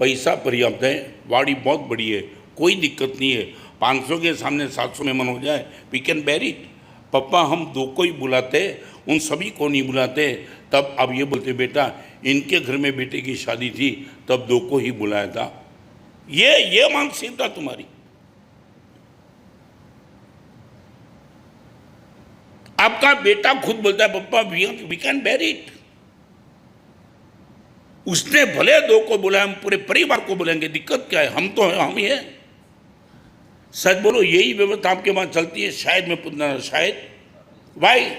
पैसा पर्याप्त है, वाड़ी बहुत बड़ी है, कोई दिक्कत नहीं है, 500 के सामने 700 मेहमान हो जाए, वी कैन बेर इट। पापा हम 2 को ही बुलाते, उन सभी को नहीं बुलाते। तब अब ये बोलते बेटा इनके घर में बेटे की शादी थी तब 2 को ही बुलाया था। ये मानसिकता तुम्हारी। आपका बेटा खुद बोलता है पापा वी कैन बेर इट। उसने भले 2 को बुलाया, हम पूरे परिवार को बुलाएंगे, दिक्कत क्या है, हम तो हम ही है। सच बोलो यही व्यवस्था आपके वहां चलती है? शायद मैं पूछना, शायद भाई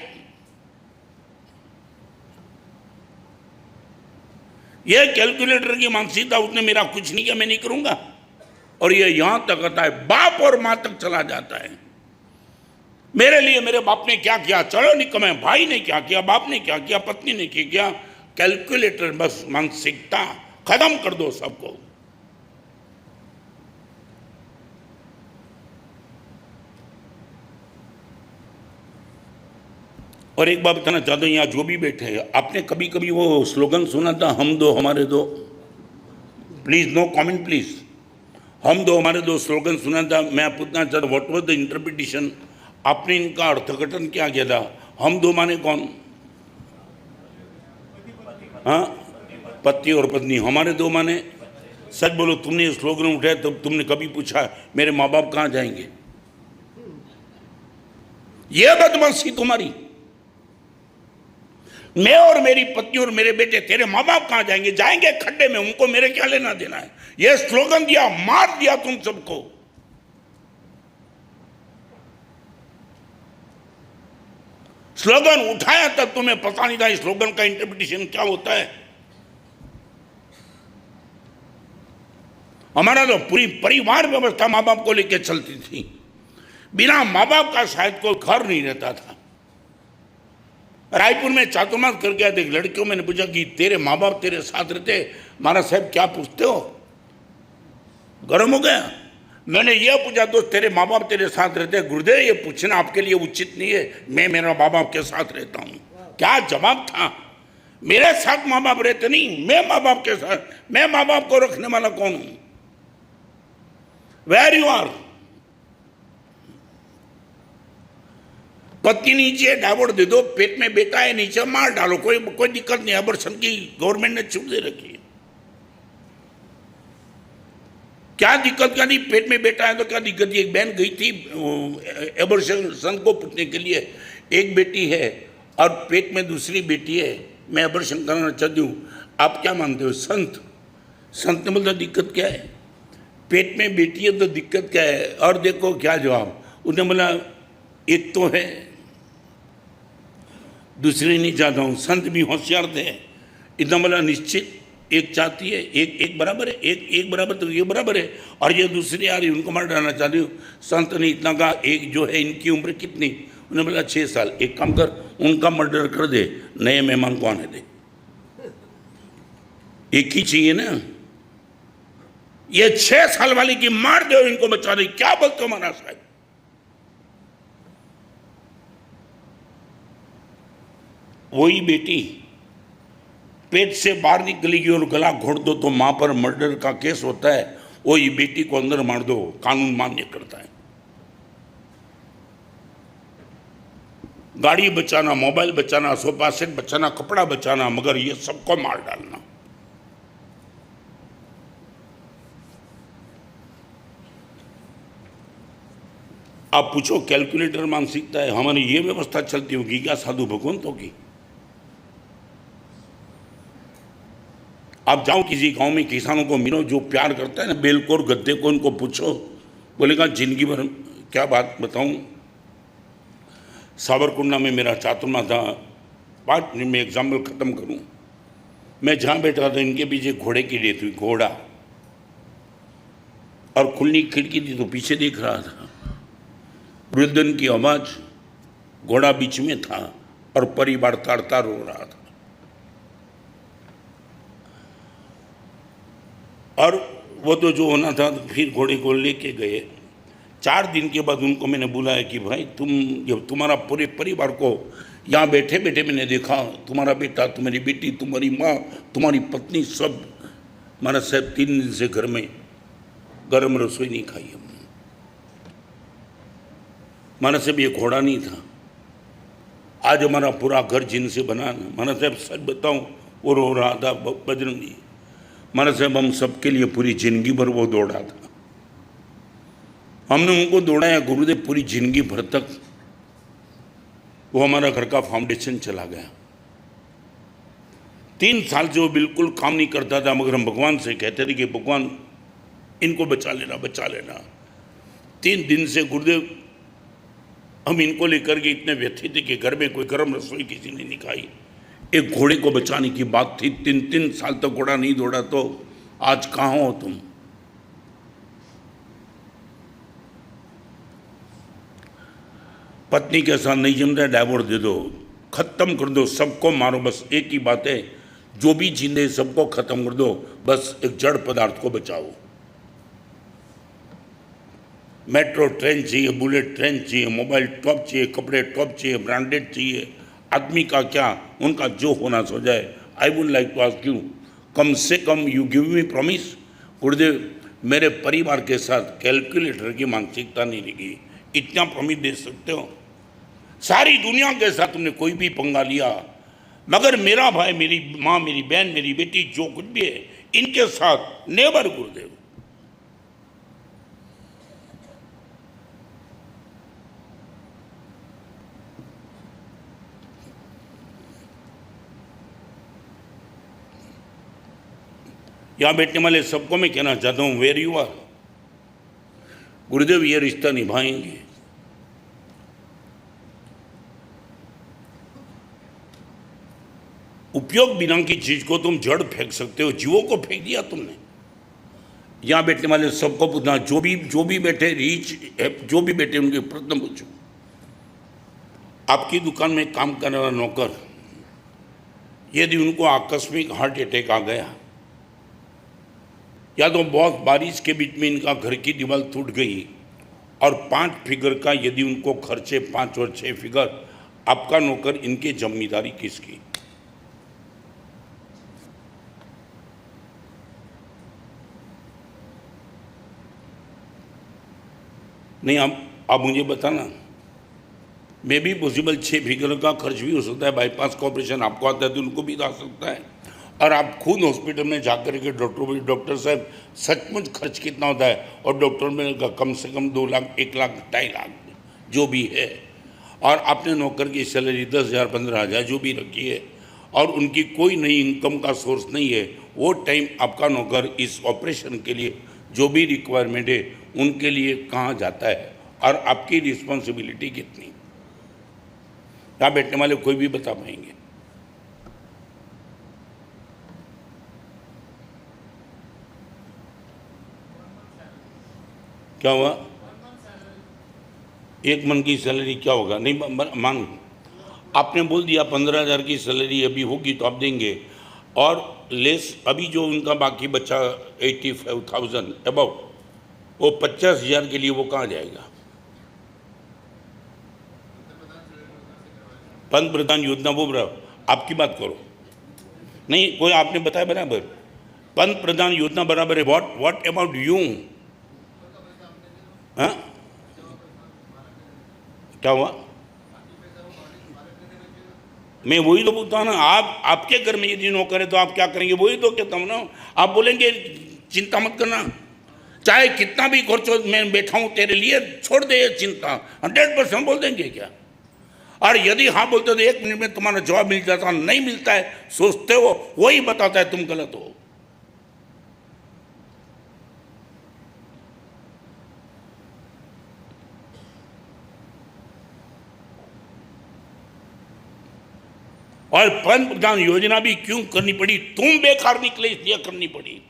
ये कैलकुलेटर की मानसिकता, उसने मेरा कुछ नहीं किया मैं नहीं करूंगा, और ये यहां तक आता है, बाप और मां तक चला जाता है। मेरे लिए मेरे बाप ने क्या किया, चलो निकमे, भाई ने क्या किया, बाप ने क्या किया, पत्नी ने क्या किया, कैलकुलेटर बस मानसिकता खत्म कर दो सबको। और एक बात बताना चाहता हूं, यहां जो भी बैठे हैं, आपने कभी कभी वो स्लोगन सुना था, हम दो हमारे दो? Please no comment please. हम दो हमारे दो स्लोगन सुना था। मैं पूछना चाहता हूं व्हाट वाज द इंटरप्रिटेशन? आपने इनका अर्थघटन क्या किया था? हम दो माने कौन? हाँ, पति और पत्नी। हमारे दो माने? सच बोलो, तुमने ये स्लोगन उठाया तब तुमने कभी पूछा मेरे माँ बाप कहाँ जाएंगे? ये बदमाशी तुम्हारी। मैं और मेरी पत्नी और मेरे बेटे, तेरे माँ बाप कहाँ जाएंगे? जाएंगे खड्डे में, उनको मेरे क्या लेना देना है? ये स्लोगन दिया, मार दिया तुम सबको। स्लोगन उठाया तब तुम्हें पता नहीं था इस स्लोगन का इंटरप्रिटेशन क्या होता है। हमारा तो पूरी परिवार व्यवस्था माँ बाप को लेकर चलती थी। बिना माँ बाप का शायद कोई घर नहीं रहता था। रायपुर में चातुर्मास करके आए थे, लड़कियों मैंने पूछा कि तेरे माँ बाप तेरे साथ रहते? महाराज साहब क्या पूछते हो? गर्म हो गया। मैंने ये पूछा तो तेरे माँ बाप तेरे साथ रहते? गुरुदेव ये पूछना आपके लिए उचित नहीं है, मैं मेरा माँ बाप के साथ रहता हूँ। क्या जवाब था? मेरे साथ माँ बाप रहते नहीं, मैं माँ बाप के साथ। मैं माँ बाप को रखने वाला कौन हूं? Where you are? पत्नी नीचे डाइवोर्स दे दो, पेट में बेटा है नीचे मार डालो, कोई दिक्कत नहीं। अबॉर्शन की गवर्नमेंट ने छूट दे रखी है। क्या दिक्कत? क्या नहीं, पेट में बेटा है तो क्या दिक्कत? एक बहन गई थी एबॉर्शन को पूछने के लिए, एक बेटी है और पेट में दूसरी बेटी है, मैं एबॉर्शन कराना चाहती हूँ, आप क्या मानते हो? संत ने बोला दिक्कत क्या है? पेट में बेटी है तो दिक्कत क्या है? और देखो क्या जवाब उसने बोला, एक तो है दूसरी नहीं चाहता हूँ। संत भी होशियार थे, इतना बोला निश्चित एक चाहती है, एक बराबर है, एक बराबर तो ये बराबर है, और ये दूसरी आ रही उनको मार डालना चाहती हूँ। संत ने इतना कहा, एक जो है इनकी उम्र कितनी? उन्होंने बोला 6 साल। एक काम कर, उनका मर्डर कर दे, नए मेहमान को आने दे। एक ही चाहिए ना, ये 6 साल वाली की मार दो, इनको बचा दे। क्या बोलते हो महाराज साहब? वही बेटी पेट से बाहर निकलेगी और गला घोट दो तो मां पर मर्डर का केस होता है। वही बेटी को अंदर मार दो, कानून मान्य करता है। गाड़ी बचाना, मोबाइल बचाना, सोफा सेट बचाना, कपड़ा बचाना, मगर ये सबको मार डालना। आप पूछो कैलकुलेटर मानसिकता है, हमारी ये व्यवस्था चलती होगी क्या साधु भगवंतों की? आप जाओ किसी गांव में, किसानों को मिलो जो प्यार करता है ना, बेलकोर गद्दे को, उनको पूछो, बोलेगा जिंदगी भर क्या बात बताऊं। सावरकुंडला में मेरा चातुर्मा था, बात मैं एग्जाम्पल खत्म करूं। मैं जहां बैठा था इनके पीछे घोड़े की डेथ हुई, घोड़ा, और खुली खिड़की थी तो पीछे देख रहा था। वृद्धन की आवाज, घोड़ा बीच में था और परिवार तार तार रो रहा था। और वो तो जो होना था, फिर घोड़े को लेके गए। 4 दिन के बाद उनको मैंने बुलाया कि भाई तुम, जब तुम्हारा पूरे परिवार को यहाँ बैठे बैठे मैंने देखा, तुम्हारा बेटा, तुम्हारी बेटी, तुम्हारी माँ, तुम्हारी पत्नी, सब महाराज साहब 3 दिन से घर में गर्म रसोई नहीं खाई हमने। महाराज साहब ये घोड़ा नहीं था, आज हमारा पूरा घर जिनसे बना। महाराज साहब सच बताऊं, वो रो रहा था बजरंगी। महाराज साहब हम सबके लिए पूरी जिंदगी भर वो दौड़ा था, हमने उनको दौड़ाया गुरुदेव पूरी जिंदगी भर तक। वो हमारा घर का फाउंडेशन चला गया। 3 साल से वो बिल्कुल काम नहीं करता था, मगर हम भगवान से कहते थे कि भगवान इनको बचा लेना, बचा लेना। 3 दिन से गुरुदेव हम इनको लेकर के इतने व्यथित थे कि घर में कोई गर्म रसोई किसी ने नहीं खाई। एक घोड़े को बचाने की बात थी, 3 साल तक घोड़ा नहीं दौड़ा, तो आज कहाँ हो तुम? पत्नी के साथ नहीं जम रहा, डाइवोर्स दे दो, खत्म कर दो, सबको मारो। बस एक ही बात है, जो भी जिंदे सबको खत्म कर दो, बस एक जड़ पदार्थ को बचाओ। मेट्रो ट्रेन चाहिए, बुलेट ट्रेन चाहिए, मोबाइल टॉप चाहिए, कपड़े टॉप चाहिए, ब्रांडेड चाहिए। आदमी का क्या, उनका जो होना सो जाए। I would like to ask you, कम से कम you give me promise Gurudev, मेरे परिवार के साथ कैलकुलेटर की मानसिकता नहीं रहेगी, इतना प्रॉमिस दे सकते हो? सारी दुनिया के साथ तुमने कोई भी पंगा लिया, मगर मेरा भाई, मेरी माँ, मेरी बहन, मेरी बेटी, जो कुछ भी है, इनके साथ नेवर गुरुदेव। यहां बैठने वाले सबको मैं कहना चाहता हूं, वेर यू आर, गुरुदेव ये रिश्ता निभाएंगे। उपयोग बिना की चीज को तुम जड़ फेंक सकते हो, जीवों को फेंक दिया तुमने। यहां बैठने वाले सबको पूछना, जो भी बैठे, रीच जो भी बैठे, उनके प्रश्न पूछो। आपकी दुकान में काम करने वाला नौकर, यदि उनको आकस्मिक हार्ट अटैक आ गया, या तो बहुत बारिश के बीच में इनका घर की दीवार टूट गई, और 5 फिगर का यदि उनको खर्चे 5 और 6 फिगर, आपका नौकर, इनकी जिम्मेदारी किसकी? नहीं, आप मुझे बताना, मे भी पॉसिबल 6 फिगर का खर्च भी हो सकता है। बाईपास का ऑपरेशन आपको आता है तो उनको भी आ सकता है। और आप खुद हॉस्पिटल में जाकर के डॉक्टर साहब सचमुच खर्च कितना होता है, और डॉक्टर में कम से कम 2 लाख, 1 लाख, 2.5 लाख जो भी है, और आपने नौकर की सैलरी 10,000, 15,000 जो भी रखी है, और उनकी कोई नई इनकम का सोर्स नहीं है, वो टाइम आपका नौकर इस ऑपरेशन के लिए जो भी रिक्वायरमेंट है उनके लिए कहाँ जाता है, और आपकी रिस्पॉन्सिबिलिटी कितनी? यहाँ बैठने वाले कोई भी बता पाएंगे? क्या हुआ? 1 मन की सैलरी क्या होगा? नहीं मांग, आपने बोल दिया 15,000 की सैलरी अभी होगी तो आप देंगे, और लेस अभी जो उनका बाकी बचा 85,000 अबाउ, वो 50,000 के लिए वो कहाँ जाएगा? पंत प्रधान योजना, वो आपकी बात करो, नहीं कोई आपने बताया बराबर, पंत प्रधान योजना बराबर है। What about you? हाँ, क्या हुआ? मैं वही तो बोलता हूँ ना, आपके घर में यदि नौकर है तो आप क्या करेंगे? वही तो कहता हूँ ना। आप बोलेंगे चिंता मत करना, चाहे कितना भी खर्च हो, मैं बैठा हूँ तेरे लिए, छोड़ दे ये चिंता, 100% बोल देंगे क्या? और यदि हाँ बोलते तो 1 मिनट में तुम्हारा जवाब मिल जाता, नहीं मिलता है, सोचते हो, वही बताता है तुम गलत हो। और पंत प्रधान योजना भी क्यों करनी पड़ी? तुम बेकार निकले इसलिए करनी पड़ी।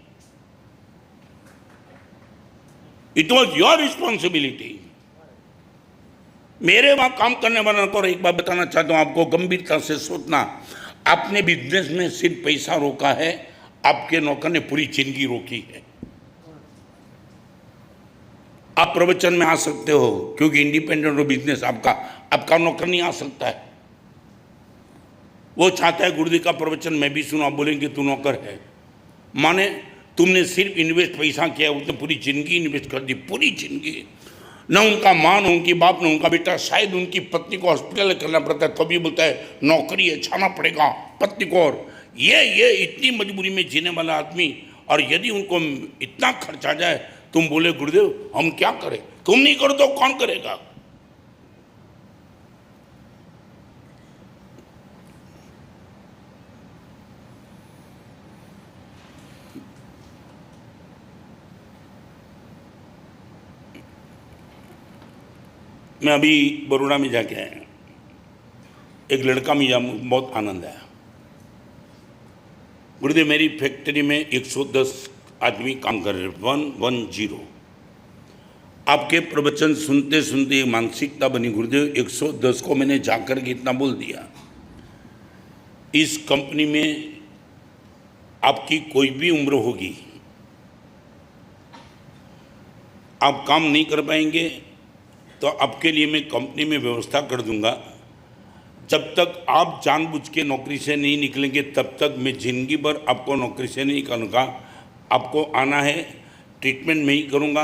It was your responsibility. मेरे वहां काम करने वाला को एक बात बताना चाहता हूं आपको, गंभीरता से सोचना। आपने बिजनेस में सिर्फ पैसा रोका है, आपके नौकर ने पूरी जिंदगी रोकी है। आप प्रवचन में आ सकते हो क्योंकि इंडिपेंडेंट हो बिजनेस आपका नौकर नहीं आ सकता है। वो चाहता है गुरुदेव का प्रवचन मैं भी सुना, बोलेंगे तू नौकर है, माने तुमने सिर्फ इन्वेस्ट पैसा किया, उसने पूरी जिंदगी इन्वेस्ट कर दी, पूरी जिंदगी। न उनका माँ, न उनकी बाप, न उनका बेटा। शायद उनकी पत्नी को हॉस्पिटल करना पड़ता है, तभी बोलता है नौकरी है, छाना पड़ेगा पत्नी को। और ये इतनी मजबूरी में जीने वाला आदमी, और यदि उनको इतना खर्च आ जाए, तुम बोले गुरुदेव हम क्या करें? तुम नहीं करो तो कौन करेगा? मैं अभी बड़ौदा में जाके आया, एक लड़का मुझे बहुत आनंद आया। गुरुदेव मेरी फैक्ट्री में 110 आदमी काम कर रहे, 110। आपके प्रवचन सुनते सुनते मानसिकता बनी, गुरुदेव 110 को मैंने जाकर के इतना बोल दिया, इस कंपनी में आपकी कोई भी उम्र होगी, आप काम नहीं कर पाएंगे तो आपके लिए मैं कंपनी में व्यवस्था कर दूंगा। जब तक आप जानबूझ के नौकरी से नहीं निकलेंगे तब तक मैं जिंदगी भर आपको नौकरी से नहीं निकालूंगा। आपको आना है, ट्रीटमेंट में ही करूंगा,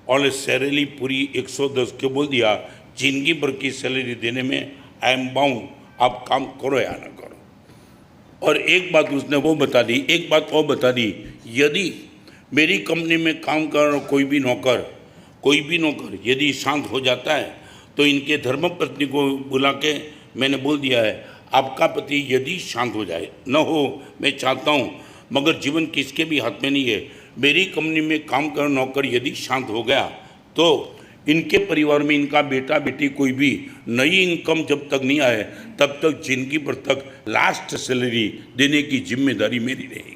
और सैलरी पूरी 110 के बोल दिया, जिंदगी भर की सैलरी देने में आई एम बाउंड, आप काम करो या ना करो। और एक बात उसने वो बता दी, एक बात और बता दी, यदि मेरी कंपनी में काम कर रहा कोई भी नौकर यदि शांत हो जाता है तो इनके धर्मपत्नी को बुला के मैंने बोल दिया है, आपका पति यदि शांत हो जाए, न हो मैं चाहता हूँ, मगर जीवन किसके भी हाथ में नहीं है, मेरी कंपनी में काम कर नौकर यदि शांत हो गया तो इनके परिवार में इनका बेटा बेटी कोई भी नई इनकम जब तक नहीं आए तब तक जिंदगी भर तक लास्ट सैलरी देने की जिम्मेदारी मेरी रहेगी।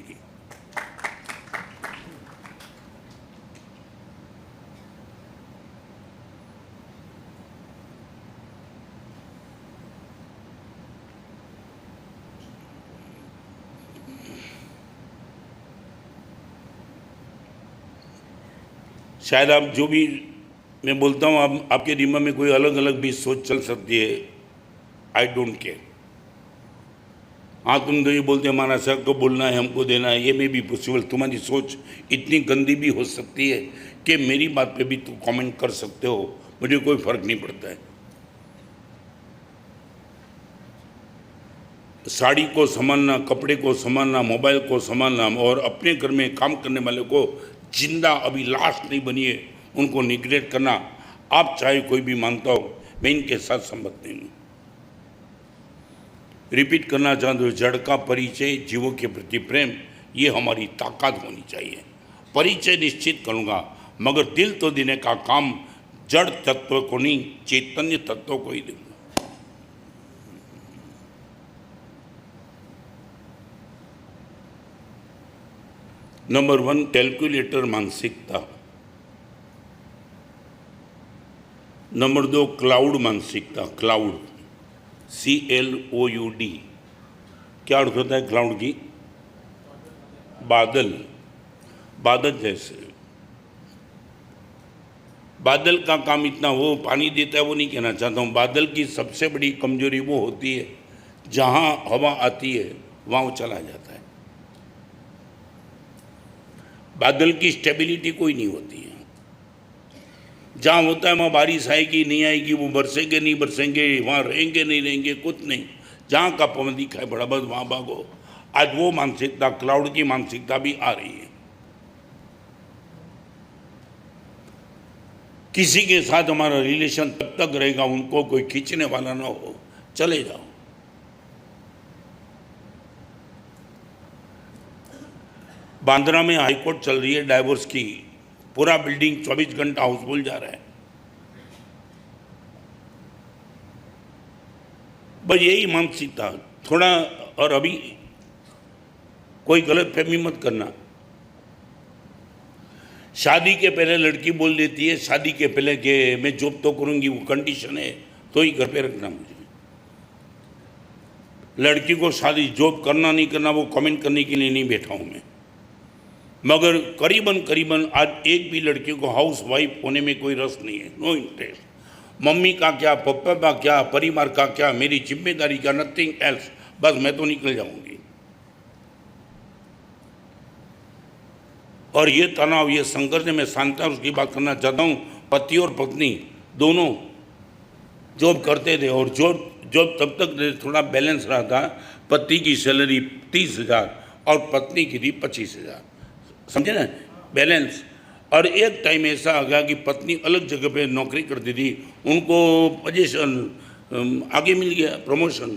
शायद आप जो भी मैं बोलता हूँ, आप आपके दिमाग में कोई अलग अलग भी सोच चल सकती है, आई डोंट केयर। हाँ, तुम तो ये बोलते हमारा सर को बोलना है, हमको देना है, ये में भी पॉसिबल। तुम्हारी सोच इतनी गंदी भी हो सकती है कि मेरी बात पे भी तुम कमेंट कर सकते हो, मुझे कोई फर्क नहीं पड़ता है। साड़ी को संभालना, कपड़े को संभालना, मोबाइल को संभालना, और अपने घर में काम करने वाले को जिंदा अभी लाश नहीं बनी है उनको निग्लेक्ट करना, आप चाहे कोई भी मानता हो, मैं इनके साथ सहमत नहीं हूँ। रिपीट करना चाहता हूँ, जड़ का परिचय, जीवों के प्रति प्रेम, ये हमारी ताकत होनी चाहिए। परिचय निश्चित करूँगा, मगर दिल तो देने का काम जड़ तत्व को नहीं, चैतन्य तत्व को ही दूंगा। नंबर 1, कैलकुलेटर मानसिकता। नंबर 2, क्लाउड मानसिकता। Cloud, CLOUD। क्या अर्थ होता है क्लाउड की? बादल, बादल जैसे। बादल का काम इतना वो पानी देता है वो नहीं कहना चाहता हूँ। बादल की सबसे बड़ी कमजोरी वो होती है, जहाँ हवा आती है वहाँ वो चला जाता है। बादल की स्टेबिलिटी कोई नहीं होती है। जहाँ होता है वहाँ बारिश आएगी नहीं आएगी, वो बरसेंगे नहीं बरसेंगे, वहाँ रहेंगे नहीं रहेंगे, कुछ नहीं। जहाँ का पवन दिखाए बड़ा बस वहाँ भागो। आज वो मानसिकता, क्लाउड की मानसिकता भी आ रही है। किसी के साथ हमारा रिलेशन तब तक रहेगा उनको कोई खींचने वाला ना हो, चले जाओ। बांद्रा में हाईकोर्ट चल रही है डाइवोर्स की, पूरा बिल्डिंग 24 घंटा हाउसफुल जा रहा है। बस यही मानसिकता थोड़ा। और अभी कोई गलत फहमी मत करना, शादी के पहले लड़की बोल देती है शादी के पहले कि मैं जॉब तो करूंगी, वो कंडीशन है तो ही घर पे रखना मुझे। लड़की को शादी जॉब करना नहीं करना वो कमेंट करने के लिए नहीं बैठा हूं मैं, मगर करीबन आज एक भी लड़की को हाउस वाइफ होने में कोई रस नहीं है, नो इंटरेस्ट। मम्मी का क्या, पापा का क्या, परिवार का क्या, मेरी जिम्मेदारी का, नथिंग एल्स, बस मैं तो निकल जाऊंगी। और ये तनाव, ये संघर्ष में शांता उसकी बात करना चाहता हूँ। पति और पत्नी दोनों जॉब करते थे और जॉब तब तक थोड़ा बैलेंस रहा था। पति की सैलरी 30,000 और पत्नी की थी 25,000, समझे ना, बैलेंस। और एक टाइम ऐसा आ गया कि पत्नी अलग जगह पे नौकरी करती थी, उनको पोजीशन आगे मिल गया, प्रमोशन,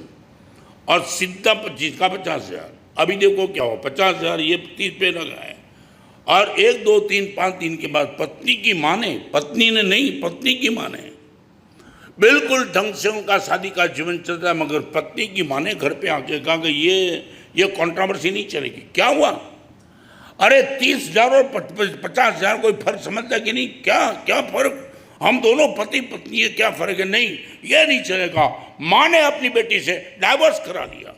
और सीधा 25 का 50,000। अभी देखो क्या हो, 50,000 ये 30 पे लगा है। और 1 2 3 5 दिन के बाद पत्नी की माँ ने, पत्नी ने नहीं, पत्नी की माँ ने बिल्कुल ढंग से उनका शादी का जीवन चलता है, मगर पत्नी की माँ ने घर पे आके कहा कि ये कंट्रोवर्सी नहीं चलेगी। क्या हुआ? अरे 30,000 और 50,000 कोई फर्क समझता कि नहीं? क्या फर्क? हम दोनों पति पत्नी है, क्या फर्क है? नहीं, ये नहीं चलेगा। माँ ने अपनी बेटी से डाइवोर्स करा लिया।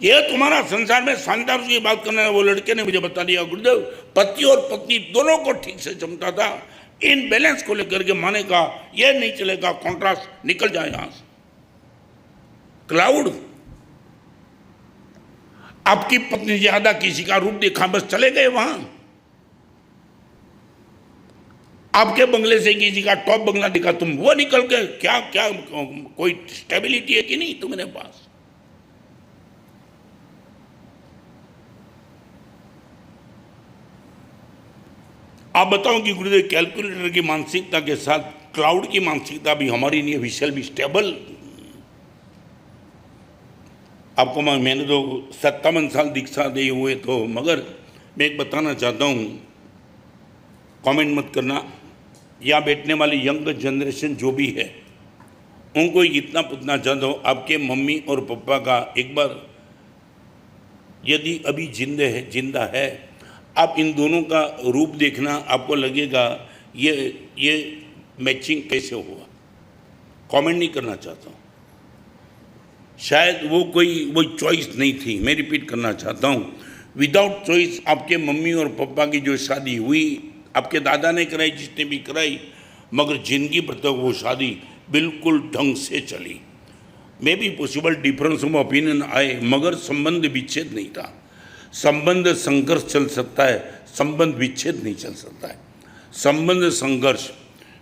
ये तुम्हारा संसार में शानदार की बात करने वाला वो लड़के ने मुझे बता दिया, गुरुदेव पति और पत्नी दोनों को ठीक से जमता था, इन बैलेंस को लेकर के माने का ये नहीं चलेगा, कॉन्ट्रास्ट निकल जाए यहां से। क्लाउड, आपकी पत्नी ज्यादा किसी का रूप देखा, बस चले गए वहां। आपके बंगले से किसी का टॉप बंगला दिखा, तुम वो निकल के क्या कोई स्टेबिलिटी है कि नहीं तुम्हारे पास? आप बताओ कि गुरुदेव कैलकुलेटर की मानसिकता के साथ क्लाउड की मानसिकता भी हमारी नहीं है, वी शैल बी स्टेबल। आपको मैंने तो 57 साल दीक्षा दिए हुए तो, मगर मैं एक बताना चाहता हूँ, कमेंट मत करना, यहाँ बैठने वाली यंग जनरेशन जो भी है उनको इतना पूछना चाहता हूँ, आपके मम्मी और पापा का एक बार यदि अभी जिंदा है, आप इन दोनों का रूप देखना, आपको लगेगा ये मैचिंग कैसे हुआ। कमेंट नहीं करना चाहता हूँ, शायद वो चॉइस नहीं थी। मैं रिपीट करना चाहता हूँ, विदाउट चॉइस आपके मम्मी और पापा की जो शादी हुई, आपके दादा ने कराई, जिसने भी कराई, मगर जिंदगी भर तक वो शादी बिल्कुल ढंग से चली। May be possible difference of opinion आए, मगर संबंध विच्छेद नहीं था। संबंध संघर्ष चल सकता है, संबंध विच्छेद नहीं चल सकता है। संबंध संघर्ष,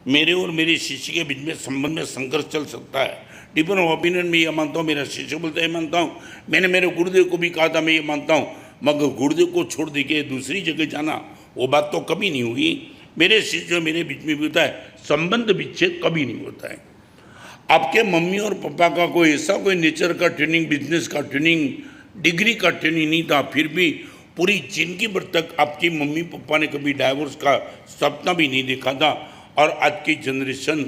मेरे और मेरे शिष्य के बीच में संबंध में संघर्ष चल सकता है। डिफरेंस ऑफ ओपिनियन में ये मानता हूँ, मेरा शिष्य बोलता है मानता हूँ, मैंने मेरे गुरुदेव को भी कहा था मैं ये मानता हूँ, मगर गुरुदेव को छोड़ दे के दूसरी जगह जाना, वो बात तो कभी नहीं हुई। मेरे शिष्य मेरे बीच में भी होता है, संबंध विच्छेद कभी नहीं होता है। आपके मम्मी और पापा का कोई ऐसा कोई नेचर का ट्रेनिंग, बिजनेस का ट्रेनिंग, डिग्री का ट्रेनिंग नहीं था, फिर भी पूरी जिंदगी भर तक आपकी मम्मी पापा ने कभी डाइवोर्स का सपना भी नहीं देखा था। और आज की जनरेशन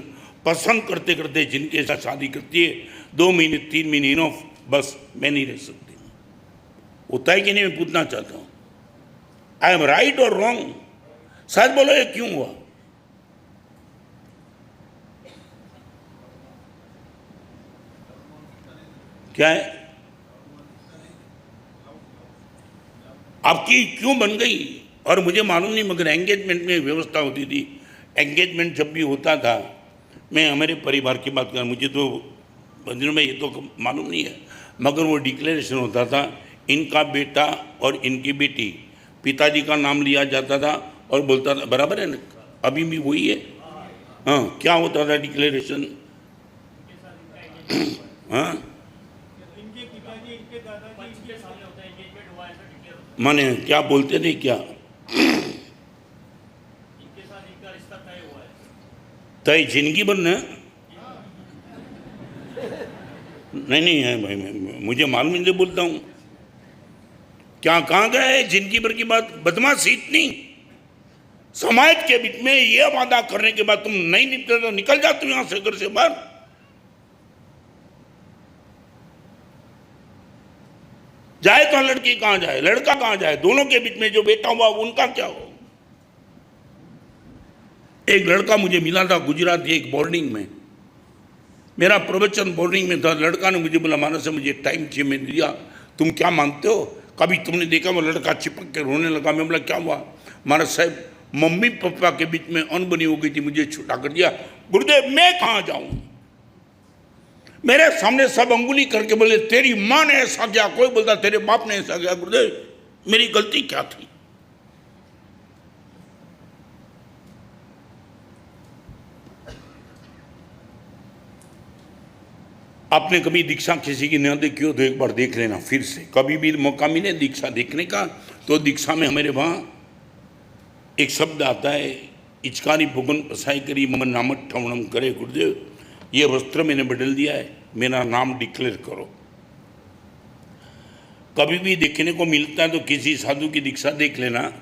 पसंद करते करते जिनके साथ शादी करती है, 2 महीने 3 महीने इनफ, बस मैं नहीं रह सकती। होता है कि नहीं, मैं पूछना चाहता हूँ, आई एम राइट और रॉन्ग? शायद बोलो ये क्यों हुआ? क्या है आपकी क्यों बन गई? और मुझे मालूम नहीं, मगर एंगेजमेंट में व्यवस्था होती थी। एंगेजमेंट जब भी होता था, मैं हमारे परिवार की बात कर, मुझे तो मंदिरों में ये तो मालूम नहीं है, मगर वो डिक्लेरेशन होता था, इनका बेटा और इनकी बेटी, पिताजी का नाम लिया जाता था और बोलता था, बराबर है ना, अभी भी वही है। हाँ, क्या होता था डिक्लेरेशन? हाँ, माने क्या बोलते थे, क्या तय जिंदगी भर ना? नहीं है भाई, मुझे मालूम नहीं बोलता हूँ। क्या कहाँ गया है जिंदगी भर की बात? बदमाशी इतनी, समाज के बीच में ये वादा करने के बाद तुम नहीं निकलते तो निकल जाते हो यहां से, घर से बाहर। जाए तो लड़की कहां जाए, लड़का कहां जाए? दोनों के बीच में जो बेटा हुआ उनका क्या हो? एक लड़का मुझे मिला था गुजरात, एक बोर्डिंग में, मेरा प्रवचन बोर्डिंग में था। लड़का ने मुझे बोला, मानस से मुझे टाइम चाहिए। मैंने दिया, तुम क्या मानते हो? कभी तुमने देखा? वो लड़का चिपक के रोने लगा। मैं बोला क्या हुआ? महाराज साहब, मम्मी पापा के बीच में अनबनी हो गई थी, मुझे छुटा कर दिया। गुरुदेव मैं कहाँ जाऊं? मेरे सामने सब अंगुली करके बोले तेरी माँ ने ऐसा किया, कोई बोलता तेरे बाप ने ऐसा किया। गुरुदेव मेरी गलती क्या थी? आपने कभी दीक्षा किसी की न देखी हो तो एक बार देख लेना फिर से, कभी भी मौका मिले दीक्षा देखने का। तो दीक्षा में हमारे वहाँ एक शब्द आता है, इचकारी भुगन पसाई करी मन नामत ठवणम करे। गुरुदेव ये वस्त्र मैंने बदल दिया है, मेरा नाम डिक्लेयर करो। कभी भी देखने को मिलता है तो किसी साधु की दीक्षा देख लेना।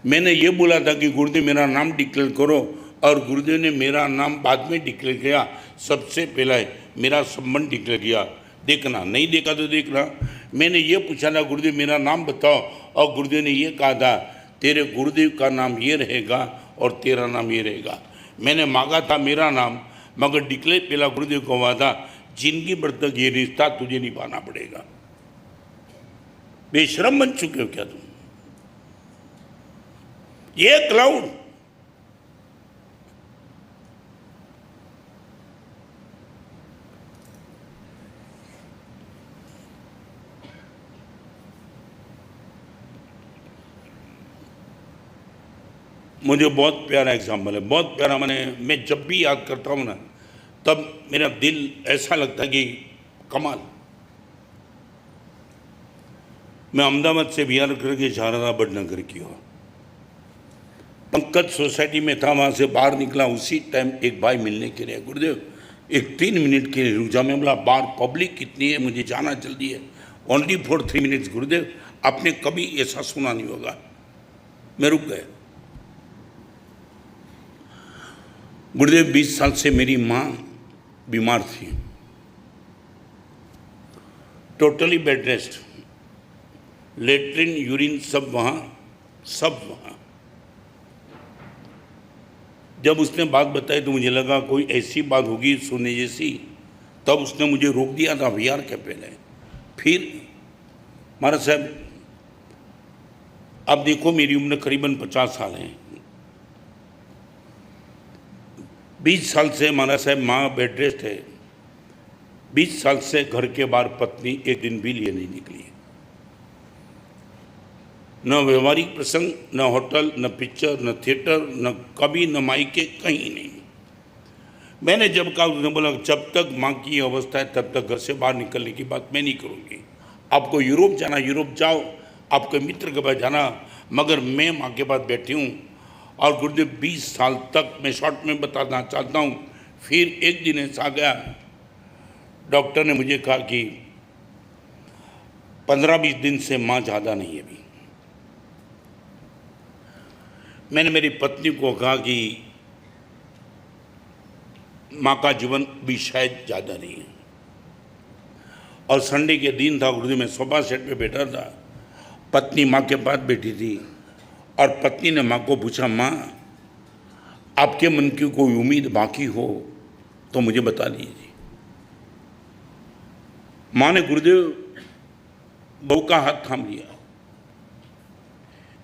मैंने ये बोला था कि गुरुदेव मेरा नाम डिक्लेयर करो, और गुरुदेव ने मेरा नाम बाद में डिक्लेयर किया, सबसे पहला मेरा संबंध डिक्लेयर किया। देखना, नहीं देखा तो देखना। मैंने ये पूछा था गुरुदेव मेरा नाम बताओ, और गुरुदेव ने ये कहा था तेरे गुरुदेव का नाम ये रहेगा और तेरा नाम ये रहेगा। मैंने मांगा था मेरा नाम, मगर डिक्लेयर पहला गुरुदेव को हुआ था जिंदगी भर तक ये रिश्ता तुझे निभाना पड़ेगा। बेशरम बन चुके हो क्या तुम? ये क्लाउड मुझे बहुत प्यारा एग्जाम्पल है, बहुत प्यारा। मैं जब भी याद करता हूँ ना तब मेरा दिल ऐसा लगता है कि कमाल। मैं अहमदाबाद से बिहार करके जा रहा था बड़नगर की ओर, पंकज सोसाइटी में था, वहाँ से बाहर निकला, उसी टाइम एक भाई मिलने के लिए, गुरुदेव एक 3 मिनट के लिए रुक जा। मैं बोला बाहर पब्लिक कितनी है, मुझे जाना जल्दी है, ओनली फॉर 3 मिनट्स। गुरुदेव आपने कभी ऐसा सुना नहीं होगा। मैं रुक गया। गुरुदेव 20 साल से मेरी माँ बीमार थी, totally bed rest, latrine urine सब वहाँ। जब उसने बात बताई तो मुझे लगा कोई ऐसी बात होगी सुनने जैसी, तब उसने मुझे रोक दिया था बिहार के पहले। फिर महाराज साहब अब देखो मेरी उम्र करीबन 50 साल है, 20 साल से महाराज साहब माँ बेड रेस्ट है, 20 साल से घर के बाहर पत्नी एक दिन भी लिए नहीं निकली। न व्यवहारिक प्रसंग, न होटल, न पिक्चर, न थिएटर, न कभी, न मायके, कहीं नहीं। मैंने जब कहा उसने बोला जब तक माँ की अवस्था है तब तक घर से बाहर निकलने की बात मैं नहीं करूँगी। आपको यूरोप जाना यूरोप जाओ, आपके मित्र के पास जाना, मगर मैं माँ के पास बैठी हूँ। और गुरुदेव 20 साल तक, मैं शॉर्ट में बताना चाहता हूँ। फिर एक दिन ऐसा गया, डॉक्टर ने मुझे कहा कि 15-20 दिन से माँ ज़्यादा नहीं है अभी। मैंने मेरी पत्नी को कहा कि माँ का जीवन भी शायद ज़्यादा नहीं है। और संडे के दिन था गुरुदेव, मैं सोफा सेट पे बैठा था, पत्नी माँ के पास बैठी थी, और पत्नी ने माँ को पूछा माँ आपके मन की कोई उम्मीद बाकी हो तो मुझे बता दीजिए। माँ ने गुरुदेव बहू का हाथ थाम लिया।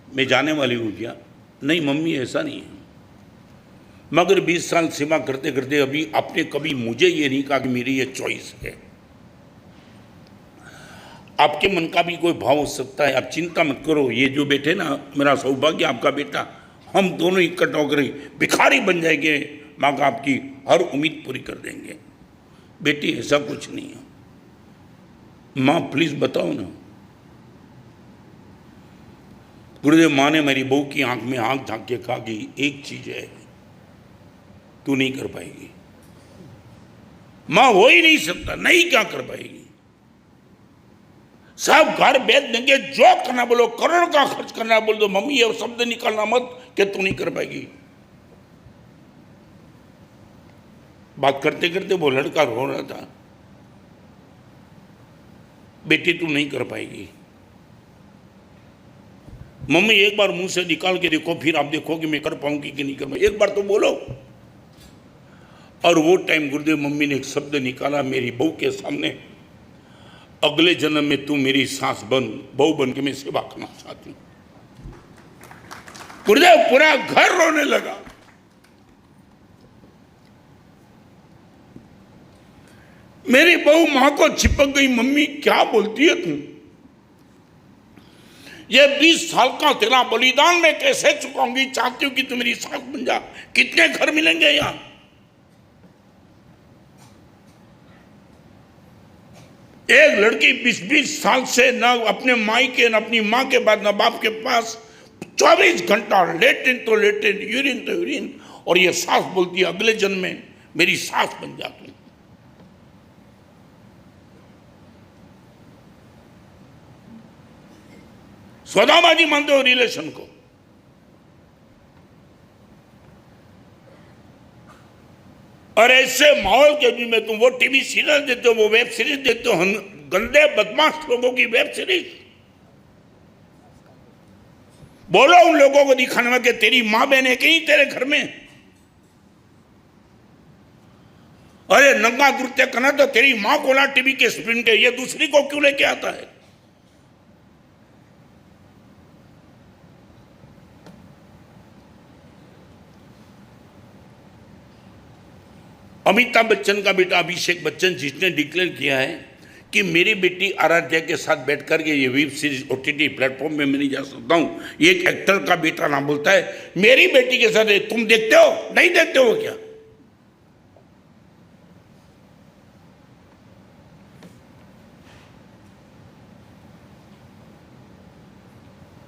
मैं जाने वाली हूँ क्या? नहीं मम्मी ऐसा नहीं है, मगर 20 साल सेवा करते करते अभी आपने कभी मुझे ये नहीं कहा कि मेरी ये चॉइस है। आपके मन का भी कोई भाव हो सकता है, आप चिंता मत करो। ये जो बेटे ना, मेरा सौभाग्य आपका बेटा, हम दोनों इकट्ठा होकर भिखारी बन जाएंगे, माँ का आपकी हर उम्मीद पूरी कर देंगे। बेटी ऐसा कुछ नहीं है, माँ प्लीज बताओ ना। गुरुदेव माँ ने मेरी बहू की आंख में आंख झांक के कहा कि एक चीज है, तू नहीं कर पाएगी। माँ हो ही नहीं सकता, नहीं क्या कर पाएगी। सब घर बेच देंगे, जो करना बोलो, करोड़ का खर्च करना बोल दो, मम्मी ये शब्द निकालना मत कि तू नहीं कर पाएगी। बात करते करते वो लड़का रो रहा था, बेटी तू नहीं कर पाएगी। मम्मी एक बार मुंह से निकाल के देखो, फिर आप देखो कि मैं कर पाऊंगी कि नहीं कर पाऊंगी, एक बार तो बोलो। और वो टाइम गुरुदेव मम्मी ने एक शब्द निकाला मेरी बहू के सामने, अगले जन्म में तू मेरी सास बन, बहू बन के मैं सेवा करना चाहती हूं। गुरुदेव पूरा घर रोने लगा। मेरी बहू मां को चिपक गई, मम्मी क्या बोलती है तुम? ये 20 साल का तेरा बलिदान मैं कैसे चुकाऊंगी? चाहती हूं कि तू मेरी सास बन जा। कितने घर मिलेंगे यहां? एक लड़की 20-20 साल से न अपने माई के, न अपनी माँ के बाद, न बाप के पास, 24 घंटा लेटिन तो लेटिन, यूरिन तो यूरिन, और ये सास बोलती है अगले जन्म में मेरी सास बन जा तू। सौदाबाजी मानते हो रिलेशन को। और ऐसे माहौल के भी में तुम वो टीवी सीरियल देते हो, वो वेब सीरीज देते हो, गंदे बदमाश लोगों की वेब सीरीज। बोलो उन लोगों को दिखाने में कि तेरी मां बहन है कहीं तेरे घर में? अरे नंगा नृत्य करना तो तेरी मां को ला टीवी के स्क्रीन के, ये दूसरी को क्यों लेके आता है? अमिताभ बच्चन का बेटा अभिषेक बच्चन, जिसने डिक्लेयर किया है कि मेरी बेटी आराध्या के साथ बैठकर के ये वेब सीरीज ओटीटी प्लेटफॉर्म में मैं नहीं जा सकता हूं। ये एक एक्टर का बेटा ना बोलता है मेरी बेटी के साथ। तुम देखते हो? नहीं देखते हो क्या?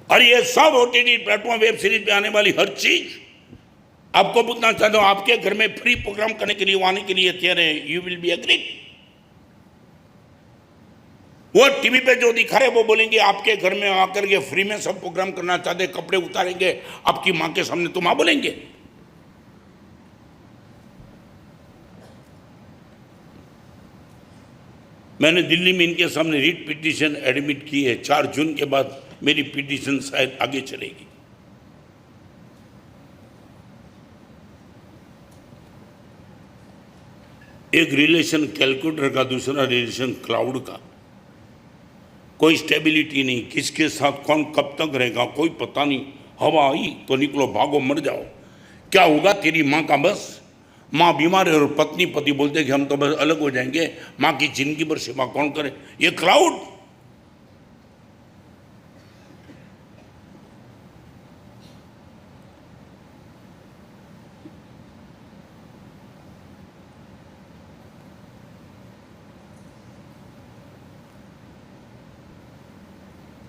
और ये सब ओटीटी प्लेटफॉर्म वेब सीरीज पे आने वाली हर चीज आपको पूछना चाहता हूं, आपके घर में फ्री प्रोग्राम करने के लिए, आने के लिए तैयार है? You will be agree? वो टीवी पे जो दिखा रहे वो बोलेंगे आपके घर में आकर के फ्री में सब प्रोग्राम करना चाहते, कपड़े उतारेंगे आपकी मां के सामने, तो मां बोलेंगे। मैंने दिल्ली में इनके सामने रीट पिटीशन एडमिट की है। 4 जून के बाद मेरी पिटीशन शायद आगे चलेगी। एक रिलेशन कैलकुलेटर का, दूसरा रिलेशन क्लाउड का। कोई स्टेबिलिटी नहीं, किसके साथ कौन कब तक रहेगा कोई पता नहीं। हवा आई तो निकलो, भागो, मर जाओ। क्या होगा तेरी माँ का? बस माँ बीमार है और पत्नी पति बोलते कि हम तो बस अलग हो जाएंगे, माँ की जिंदगी भर सेवा कौन करे? ये क्लाउड।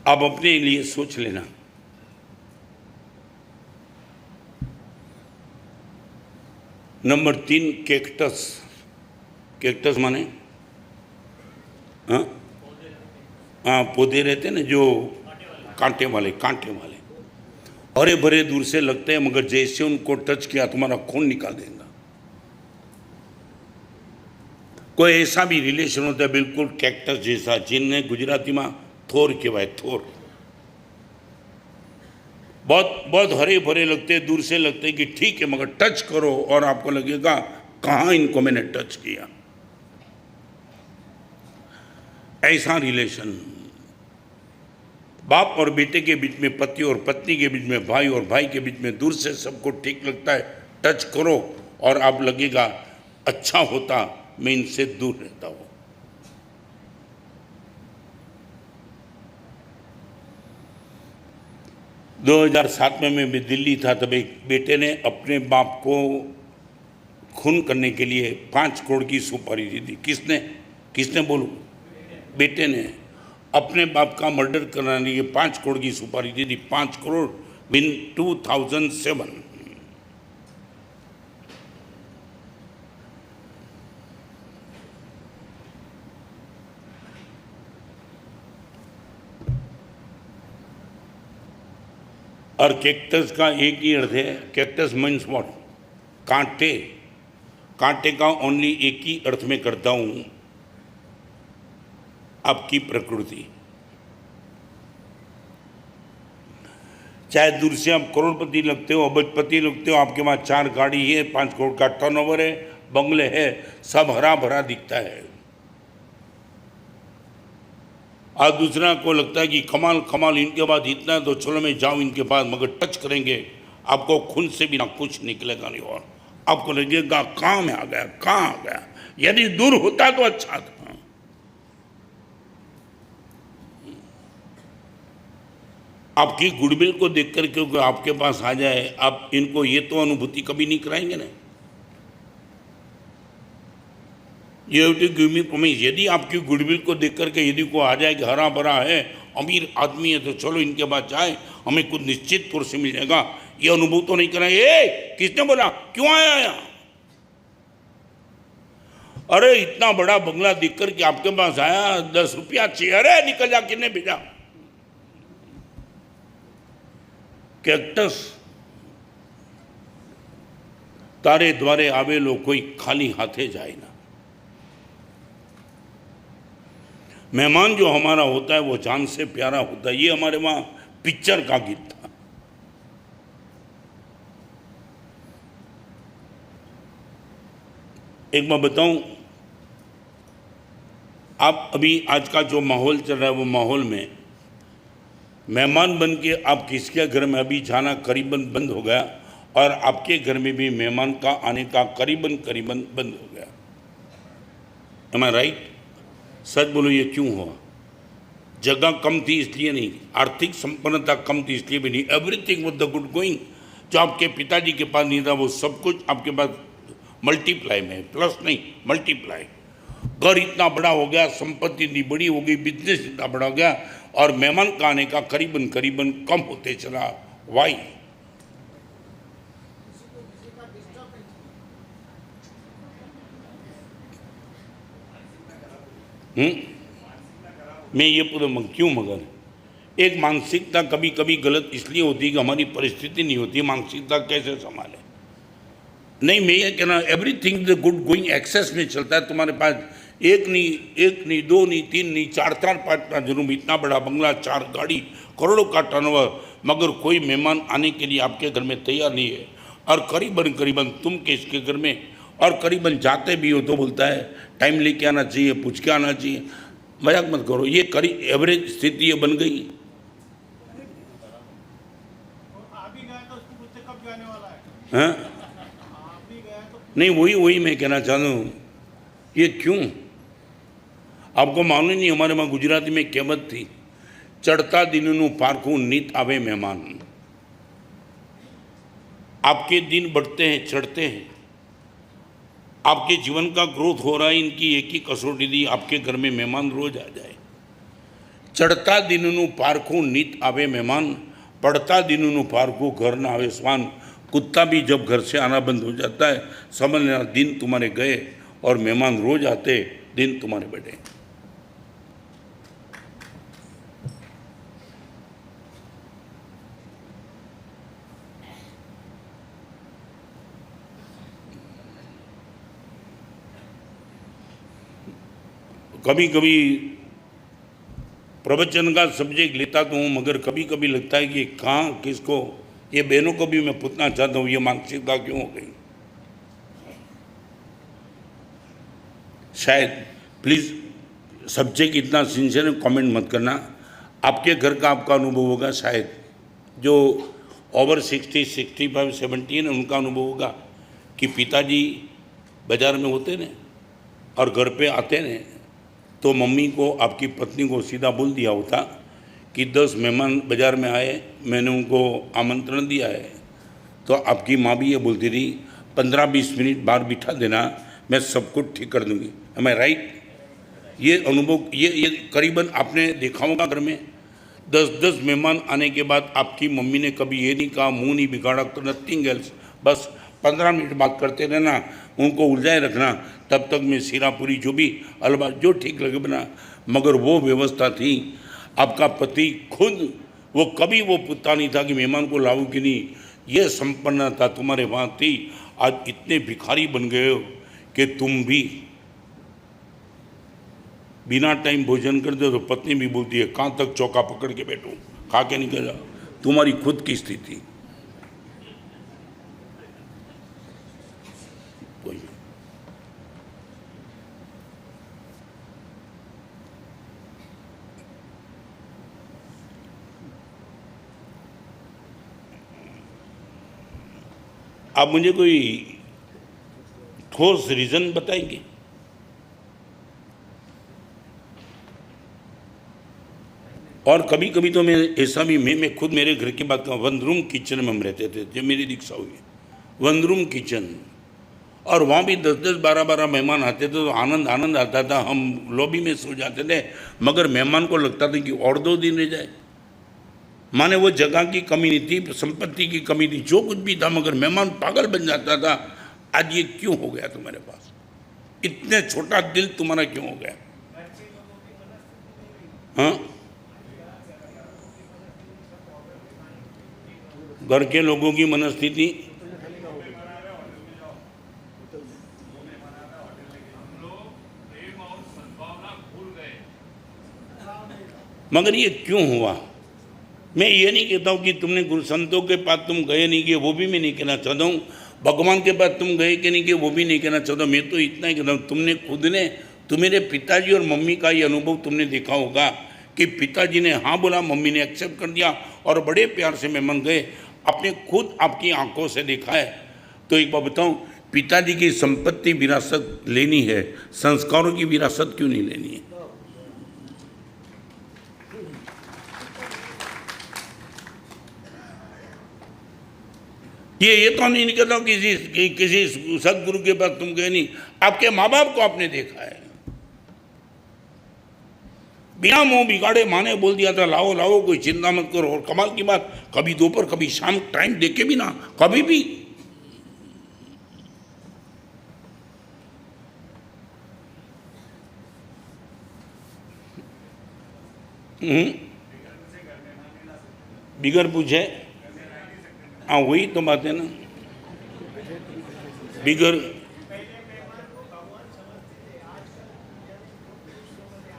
आप अपने लिए सोच लेना। Number 3, cactus. कैक्टस माने हाँ, पौधे रहते हैं ना जो कांटे वाले, हरे भरे दूर से लगते हैं, मगर जैसे उनको टच किया तुम्हारा खून निकाल देगा। कोई ऐसा भी रिलेशन होता है बिल्कुल कैक्टस जैसा, जिनने गुजराती में थोर कहवाय, थोर। बहुत हरे भरे लगते हैं, दूर से लगते हैं कि ठीक है, मगर टच करो और आपको लगेगा कहां इनको मैंने टच किया। ऐसा रिलेशन बाप और बेटे के बीच में, पति और पत्नी के बीच में, भाई और भाई के बीच में, दूर से सबको ठीक लगता है। टच करो और आप लगेगा अच्छा होता मैं इनसे दूर रहता हूं। दो 2007 में मैं दिल्ली था, तब एक बेटे ने अपने बाप को खून करने के लिए 5 करोड़ की सुपारी दी थी। किसने बोलूं? बेटे ने अपने बाप का मर्डर कराने के लिए 5 करोड़ की सुपारी दी थी। 5 करोड़ इन 2007। और कैक्टस का एक ही अर्थ है। Cactus means what? कांटे का ओनली एक ही अर्थ में करता हूं, आपकी प्रकृति। चाहे दूर से आप करोड़पति लगते हो, अबजपति लगते हो, आपके पास 4 गाड़ी है, 5 करोड़ का टर्नओवर है, बंगले है, सब हरा भरा दिखता है। और दूसरा को लगता है कि कमाल इनके बाद इतना है तो चलो मैं जाऊं इनके पास, मगर टच करेंगे आपको खून से बिना कुछ निकलेगा नहीं, और आपको लगेगा कहाँ में आ गया, कहाँ आ गया। यदि दूर होता तो अच्छा था। आपकी गुडविल को देखकर क्योंकि आपके पास आ जाए, आप इनको ये तो अनुभूति कभी नहीं कराएंगे ना। You have to give me promise. यदि आपकी गुडविल को देख करके यदि को आ जाए कि हरा भरा है, अमीर आदमी है, तो चलो इनके पास जाए, हमें कुछ निश्चित तौर से मिल जाएगा, ये अनुभव तो नहीं कराएंगे। किसने बोला, क्यों आया यहाँ? अरे इतना बड़ा बंगला देख करके आपके पास आया, 10 रुपया चाहिए, अरे निकल जा, किसने भेजा? कैक्टस तारे द्वारे आवे लो, कोई खाली हाथे जाए ना। मेहमान जो हमारा होता है वो जान से प्यारा होता है। ये हमारे वहां पिक्चर का गीत था। एक बार बताऊं, आप अभी आज का जो माहौल चल रहा है वो माहौल में मेहमान बन के आप किसके घर में अभी जाना करीबन बंद हो गया, और आपके घर में भी मेहमान का आने का करीबन बंद हो गया। एम आई राइट? सच बोलो, ये क्यों हुआ? जगह कम थी इसलिए नहीं, आर्थिक संपन्नता कम थी इसलिए भी नहीं। Everything was the good going. जो आपके पिताजी के पास नहीं था वो सब कुछ आपके पास मल्टीप्लाई में, प्लस नहीं मल्टीप्लाई। घर इतना बड़ा हो गया, संपत्ति इतनी बड़ी हो गई, बिजनेस इतना बड़ा हो गया, और मेहमान का आने का करीबन कम होते चला। वाई? मैं ये पूरा क्यों? मगर एक मानसिकता कभी कभी गलत इसलिए होती है कि हमारी परिस्थिति नहीं होती, मानसिकता कैसे संभाले। नहीं, मैं ये कहना, everything the good going excess में चलता है। तुम्हारे पास एक नहीं, दो नहीं, तीन नहीं, चार 5 रूम, इतना बड़ा बंगला, 4 गाड़ी, करोड़ों का टर्नओवर, मगर कोई मेहमान आने के लिए आपके घर में तैयार नहीं है। और करीबन तुम किसके घर में, और करीबन जाते भी हो तो बोलता है टाइम लेके आना चाहिए, पूछ के आना चाहिए। मजाक मत करो, ये एवरेज स्थिति ये बन गई। हाँ, नहीं, वही मैं कहना चाहता हूँ, ये क्यों? आपको मालूम नहीं, हमारे वहाँ गुजराती में कहावत थी, चढ़ता दिनों पारखू नीत आवे मेहमान। आपके दिन बढ़ते हैं, चढ़ते हैं, आपके जीवन का ग्रोथ हो रहा है, इनकी एक ही कसौटी दी, आपके घर में मेहमान रोज आ जाए। चढ़ता दिनों पारखू नीत आवे मेहमान, पढ़ता दिनों पारखू घर ना आवे स्वान। कुत्ता भी जब घर से आना बंद हो जाता है, समझ लेना दिन तुम्हारे गए, और मेहमान रोज आते, दिन तुम्हारे बढ़े। कभी कभी प्रवचन का सब्जेक्ट लेता तो हूँ, मगर कभी कभी लगता है कि कहाँ किसको, ये बहनों को भी मैं पूछना चाहता हूँ, ये मानसिकता क्यों हो गई? शायद प्लीज़ सब्जेक्ट इतना सिंसियर है, कमेंट मत करना। आपके घर का आपका अनुभव होगा, शायद जो ओवर 60, 65, 70 है ना, उनका अनुभव होगा कि पिताजी बाजार में होते ने और घर पे आते ने, तो मम्मी को, आपकी पत्नी को सीधा बोल दिया होता कि 10 मेहमान बाजार में आए, मैंने उनको आमंत्रण दिया है। तो आपकी माँ भी ये बोलती थी 15-20 मिनट बाहर बिठा देना, मैं सब कुछ ठीक कर दूंगी। एम आई राइट? ये अनुभव ये करीबन आपने देखा होगा घर में 10-10 मेहमान आने के बाद आपकी मम्मी ने कभी ये नहीं कहा, मुंह नहीं बिगाड़ा, तो नथिंग एल्स, बस 15 मिनट बात करते रहना, उनको उलझाए रखना, तब तक मैं सीरा पूरी जो भी हलवा जो ठीक लगे बना। मगर वो व्यवस्था थी, आपका पति खुद वो कभी वो पूछता नहीं था कि मेहमान को लाऊं कि नहीं। ये संपन्नता तुम्हारे वहाँ थी। आज इतने भिखारी बन गए हो कि तुम भी बिना टाइम भोजन करते हो तो पत्नी भी बोलती है कहाँ तक चौका पकड़ के बैठूं, खा के निकल जाओ। तुम्हारी खुद की स्थिति। आप मुझे कोई ठोस रीज़न बताएंगे? और कभी कभी तो मैं ऐसा भी मैं खुद मेरे घर की बात करूँ, 1 रूम किचन में हम रहते थे जब मेरी दीक्षा हुई, 1 रूम किचन, और वहाँ भी 10-10 12-12 मेहमान आते थे तो आनंद आनंद आता था। हम लॉबी में सो जाते थे, मगर मेहमान को लगता था कि और 2 दिन रह जाए। माने वो जगह की कमी नहीं थी, संपत्ति की कमी थी, जो कुछ भी था, मगर मेहमान पागल बन जाता था। आज ये क्यों हो गया तुम्हारे पास, इतने छोटा दिल तुम्हारा क्यों हो गया? हाँ, घर के लोगों की मनस्थिति, मगर ये क्यों हुआ? मैं ये नहीं कहता हूँ कि तुमने गुरु संतों के पास तुम गए नहीं गए, वो भी मैं नहीं कहना चाहता हूँ। भगवान के पास तुम गए कि नहीं गए, वो भी नहीं कहना चाहता। मैं तो इतना ही कहता हूँ, तुमने खुद ने, तुम्हारे पिताजी और मम्मी का ये अनुभव तुमने देखा होगा कि पिताजी ने हाँ बोला, मम्मी ने एक्सेप्ट कर दिया और बड़े प्यार से मेहमान गए। आपने खुद आपकी आंखों से देखा है। तो एक बात बताऊँ, पिताजी की संपत्ति विरासत लेनी है, संस्कारों की विरासत क्यों नहीं लेनी है? ये तो नहीं कहता हूँ किसी सदगुरु के पास तुम गए नहीं, आपके माँ बाप को आपने देखा है, बिना मुंह बिगाड़े माँ ने बोल दिया था लाओ लाओ, कोई चिंता मत करो। और कमाल की बात, कभी दोपहर कभी शाम टाइम देके भी ना, कभी भी। बिगर पूछे, हाँ वही तो बात है ना, बिगर।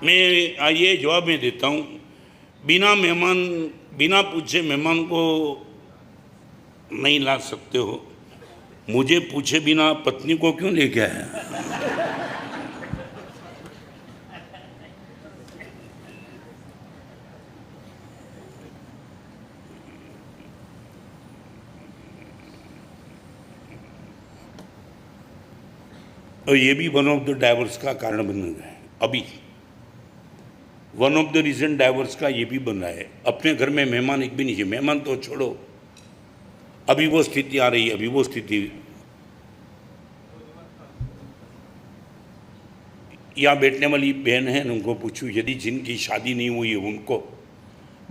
मैं ये जवाब में देता हूँ, बिना पूछे मेहमान को नहीं ला सकते हो, मुझे पूछे बिना पत्नी को क्यों लेके आया? और ये भी वन ऑफ द डाइवर्स का कारण बन गया है। अभी one of the reason divorce का ये भी बन रहा है, अपने घर में मेहमान एक भी नहीं चाहिए। मेहमान तो छोड़ो, अभी वो स्थिति आ रही है, अभी वो स्थिति, यहाँ बैठने वाली बहन है, उनको पूछूं, यदि जिनकी शादी नहीं हुई है उनको,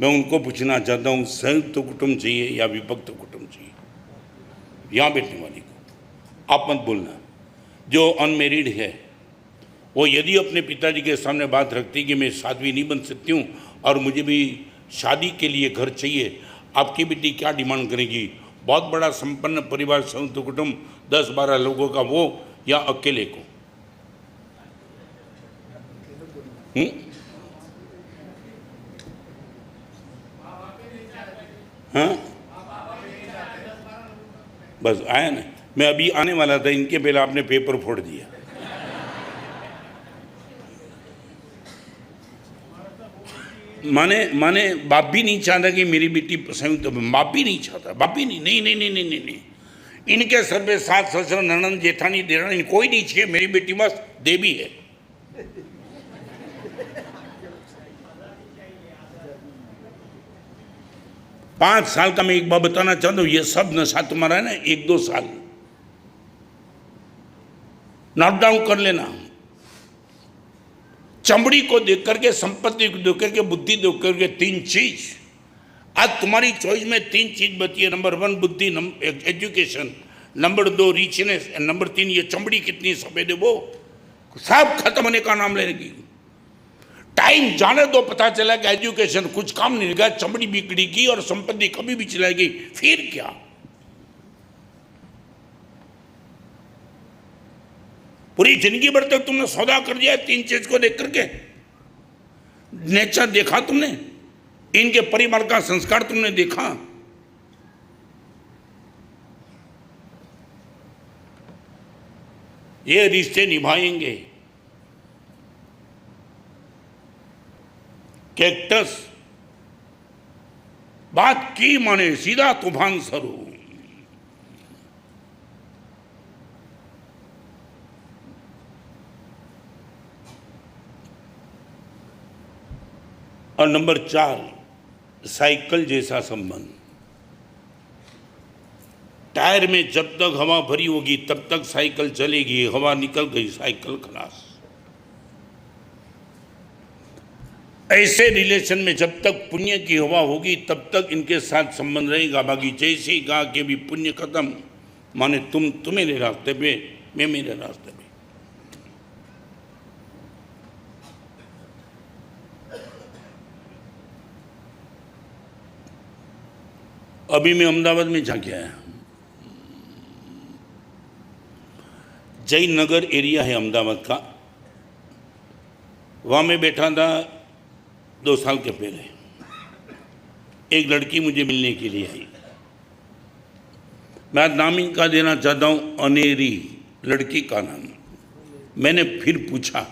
मैं उनको पूछना चाहता हूँ, संयुक्त कुटुंब चाहिए या विभक्त कुटुंब चाहिए? यहाँ बैठने वाली को आप मत बोलना। जो अनमेरिड है वो यदि अपने पिताजी के सामने बात रखती कि मैं साध्वी नहीं बन सकती हूँ और मुझे भी शादी के लिए घर चाहिए, आपकी बेटी क्या डिमांड करेगी? बहुत बड़ा संपन्न परिवार, संयुक्त कुटुंब, 10-12 लोगों का, वो या अकेले को? हाँ, बस आया ना, मैं अभी आने वाला था, इनके पहले आपने पेपर फोड़ दिया। माने बाप भी नहीं चाहता कि मेरी बेटी संयुक्त, बाप भी नहीं चाहता, बाप भी नहीं, नहीं नहीं नहीं नहीं नहीं, नहीं। इनके सर पे सास ससुर ननंद जेठानी देरानी कोई नहीं चाहिए, मेरी बेटी बस देवी है। पांच साल का मैं एक बार बताना चाहता हूँ, ये सब नशा तुम्हारा है ना, 1-2 साल नोट डाउन कर लेना। चमड़ी को देख करके, संपत्ति को देख करके, बुद्धि देख करके, 3 चीज आज तुम्हारी चॉइस में 3 चीज बची है। नंबर 1 बुद्धि, education, number 2 richness, and number 3 ये चमड़ी कितनी सफेद है, वो सब खत्म होने का नाम लेगी। टाइम जाने दो, पता चला कि एजुकेशन कुछ काम नहीं लगा, चमड़ी बिगड़ेगी और संपत्ति कभी भी चलाएगी, फिर क्या? पूरी जिंदगी भर तक तुमने सौदा कर दिया 3 चीज को देख करके। नेचर देखा तुमने, इनके परिवार का संस्कार तुमने देखा। ये रिश्ते निभाएंगे। कैक्टस बात की माने सीधा तूफान शुरू। और नंबर 4, साइकिल जैसा संबंध। टायर में जब तक हवा भरी होगी तब तक साइकिल चलेगी, हवा निकल गई साइकिल खलास। ऐसे रिलेशन में जब तक पुण्य की हवा होगी तब तक इनके साथ संबंध रहेगा। बाकी जैसे ही कहा कि अभी पुण्य खत्म, माने तुम मेरे रास्ते पे, मैं मेरे रास्ते पे। अभी मैं अहमदाबाद में जाके आया। जयनगर एरिया है अहमदाबाद का, वहाँ मैं बैठा था 2 साल के पहले। एक लड़की मुझे मिलने के लिए आई। मैं आज नाम इनका देना चाहता हूँ, अनेरी लड़की का नाम। मैंने फिर पूछा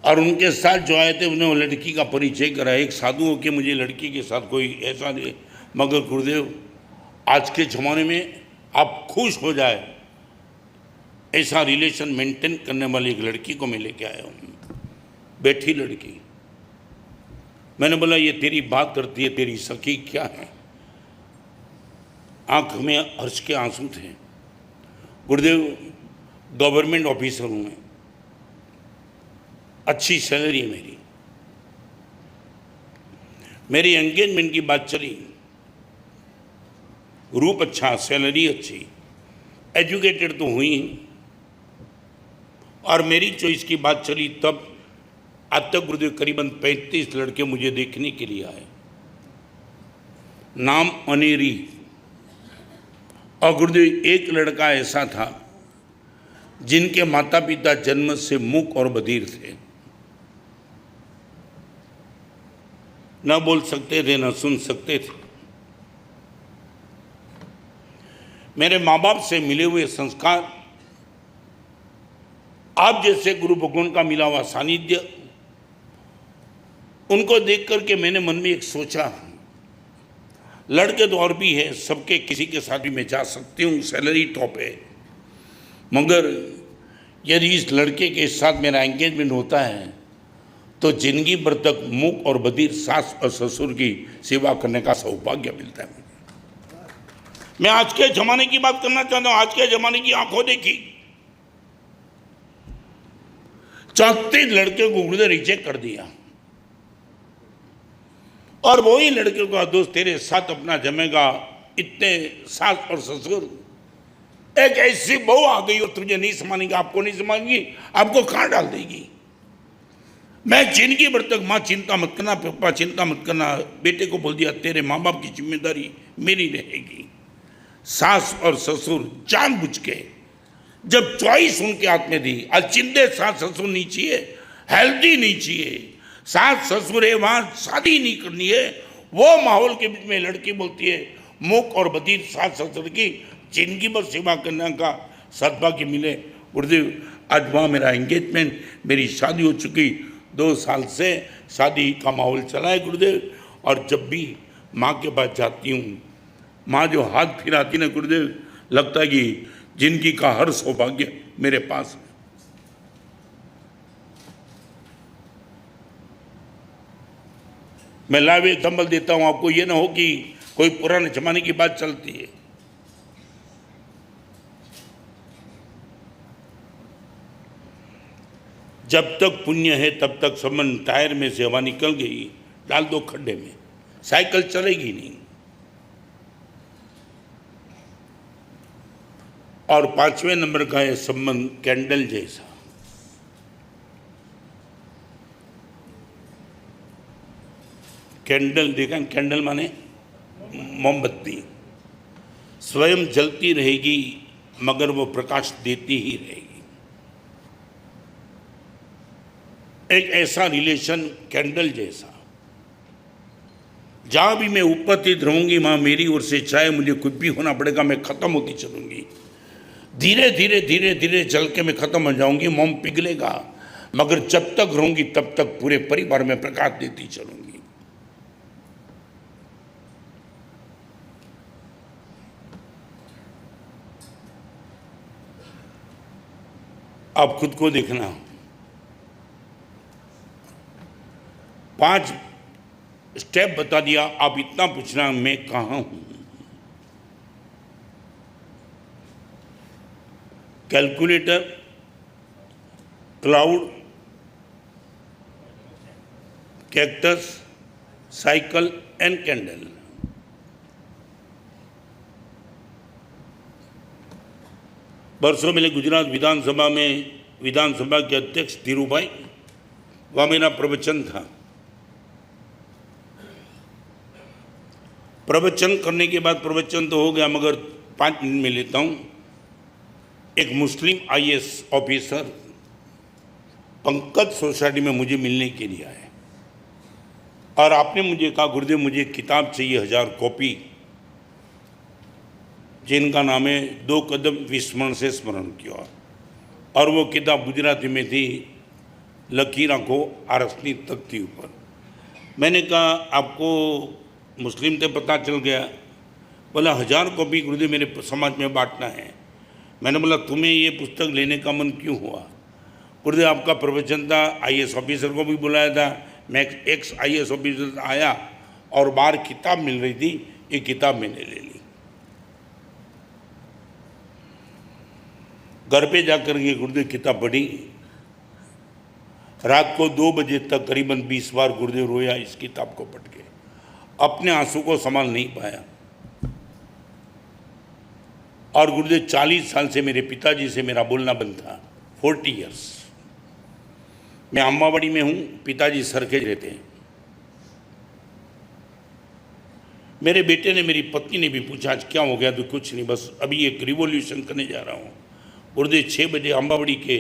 और उनके साथ जो आए थे उन्होंने वो लड़की का परिचय करा। एक साधु होकर मुझे लड़की के साथ कोई ऐसा नहीं, मगर गुरुदेव आज के ज़माने में आप खुश हो जाए ऐसा रिलेशन मेंटेन करने वाली एक लड़की को मैं लेके आया हूँ। बैठी लड़की, मैंने बोला ये तेरी बात करती है, तेरी सखी क्या है? आंख में हर्ष के आंसू थे। गुरुदेव गवर्नमेंट ऑफिसर हूँ मैं, अच्छी सैलरी है मेरी एंगेजमेंट की बात चली, रूप अच्छा, सैलरी अच्छी, एजुकेटेड तो हुई, और मेरी चॉइस की बात चली तब आज तक गुरुदेव करीबन 35 लड़के मुझे देखने के लिए आए। नाम अनेरी। और गुरुदेव एक लड़का ऐसा था जिनके माता पिता जन्म से मूक और बधिर थे, न बोल सकते थे न सुन सकते थे। मेरे माँ बाप से मिले हुए संस्कार, आप जैसे गुरु भगवान का मिला हुआ सानिध्य, उनको देख करके मैंने मन में एक सोचा, लड़के तो और भी है, सबके किसी के साथ भी मैं जा सकती हूँ, सैलरी टॉप है, मगर यदि इस लड़के के साथ मेरा एंगेजमेंट होता है तो जिंदगी भर तक मूक और बधिर सास और ससुर की सेवा करने का सौभाग्य मिलता है। मैं आज के जमाने की बात करना चाहता हूँ। आज के जमाने की आंखों देखी, 34 लड़के को गुरुदेव रिजेक्ट कर दिया, और वही लड़के का दोस्त तेरे साथ अपना जमेगा, इतने सास और ससुर, एक ऐसी बहू आ गई और तुझे नहीं संभालेगी, आपको नहीं संभालेगी, आपको कहां डाल देगी। मैं जिंदगी भर तक माँ चिंता मत करना, पापा चिंता मत करना, बेटे को बोल दिया तेरे माँ बाप की जिम्मेदारी मेरी रहेगी। सास और ससुर जानबूझ के जब चॉइस उनके हाथ में दी, आज चिंते सास ससुर नहीं चाहिए, हेल्दी नहीं चाहिए, सास ससुर है वहां शादी नहीं करनी है, वो माहौल के बीच में लड़की बोलती है मूक और बधिर सास ससुर की जिंदगी भर सेवा करने का सद्भाग्य मिले। गुरुदेव आज वहाँ मेरा एंगेजमेंट, मेरी शादी हो चुकी, 2 साल से शादी का माहौल चला है गुरुदेव। और जब भी माँ के पास जाती हूँ, माँ जो हाथ फिराती ना गुरुदेव, लगता है कि जिंदगी का हर सौभाग्य मेरे पास है। मैं लाइव एग्जाम्पल देता हूँ आपको, ये ना हो कि कोई पुराने जमाने की बात चलती है। जब तक पुण्य है तब तक संबंध। टायर में से हवा निकल गई, डाल दो खड्डे में, साइकिल चलेगी नहीं। और 5वें नंबर का है संबंध कैंडल जैसा। कैंडल देखा, कैंडल माने मोमबत्ती, स्वयं जलती रहेगी मगर वो प्रकाश देती ही रहेगी। एक ऐसा रिलेशन कैंडल जैसा, जहां भी मैं उपस्थित रहूंगी मां मेरी ओर से, चाहे मुझे कुछ भी होना पड़ेगा, मैं खत्म होती चलूंगी। धीरे धीरे धीरे धीरे जल के मैं खत्म हो जाऊंगी, मोम पिघलेगा, मगर जब तक रहूंगी तब तक पूरे परिवार में प्रकाश देती चलूंगी। आप खुद को देखना, 5 स्टेप बता दिया। आप इतना पूछना मैं कहाँ हूँ। Calculator, cloud, cactus, cycle and candle. वर्षों पहले गुजरात विधानसभा के अध्यक्ष धीरूभाई, वह मेरा प्रवचन था। प्रवचन करने के बाद, प्रवचन तो हो गया मगर 5 मिनट में लेता हूँ। एक मुस्लिम IAS ऑफिसर पंकज सोसाइटी में मुझे मिलने के लिए आए और आपने मुझे कहा, गुरुदेव मुझे किताब चाहिए 1000 कॉपी, जिनका नाम है 2 कदम विस्मरण से स्मरण किया। और वो किताब गुजराती में थी, लकीर आंखों आरसनी तख्ती ऊपर। मैंने कहा आपको मुस्लिम से पता चल गया? बोला 1000 कॉपी गुरुदेव मेरे समाज में बांटना है। मैंने बोला तुम्हें ये पुस्तक लेने का मन क्यों हुआ? गुरुदेव आपका प्रवचन था, IAS ऑफिसर को भी बुलाया था, मैं एक्स IAS ऑफिसर आया और बाहर किताब मिल रही थी, ये किताब मैंने ले ली। घर पे जाकर ये गुरुदेव किताब पढ़ी। रात को 2 बजे तक करीबन 20 बार गुरुदेव रोया इस किताब को पढ़ के। अपने आंसू को संभाल नहीं पाया। और गुरुदेव 40 साल से मेरे पिताजी से मेरा बोलना बंद था। 40 इयर्स। मैं अम्बावाड़ी में हूँ, पिताजी सरखेज रहते हैं। मेरे बेटे ने, मेरी पत्नी ने भी पूछा आज क्या हो गया? तो कुछ नहीं, बस अभी एक रिवॉल्यूशन करने जा रहा हूँ। गुरुदेव 6 बजे अम्बावाड़ी के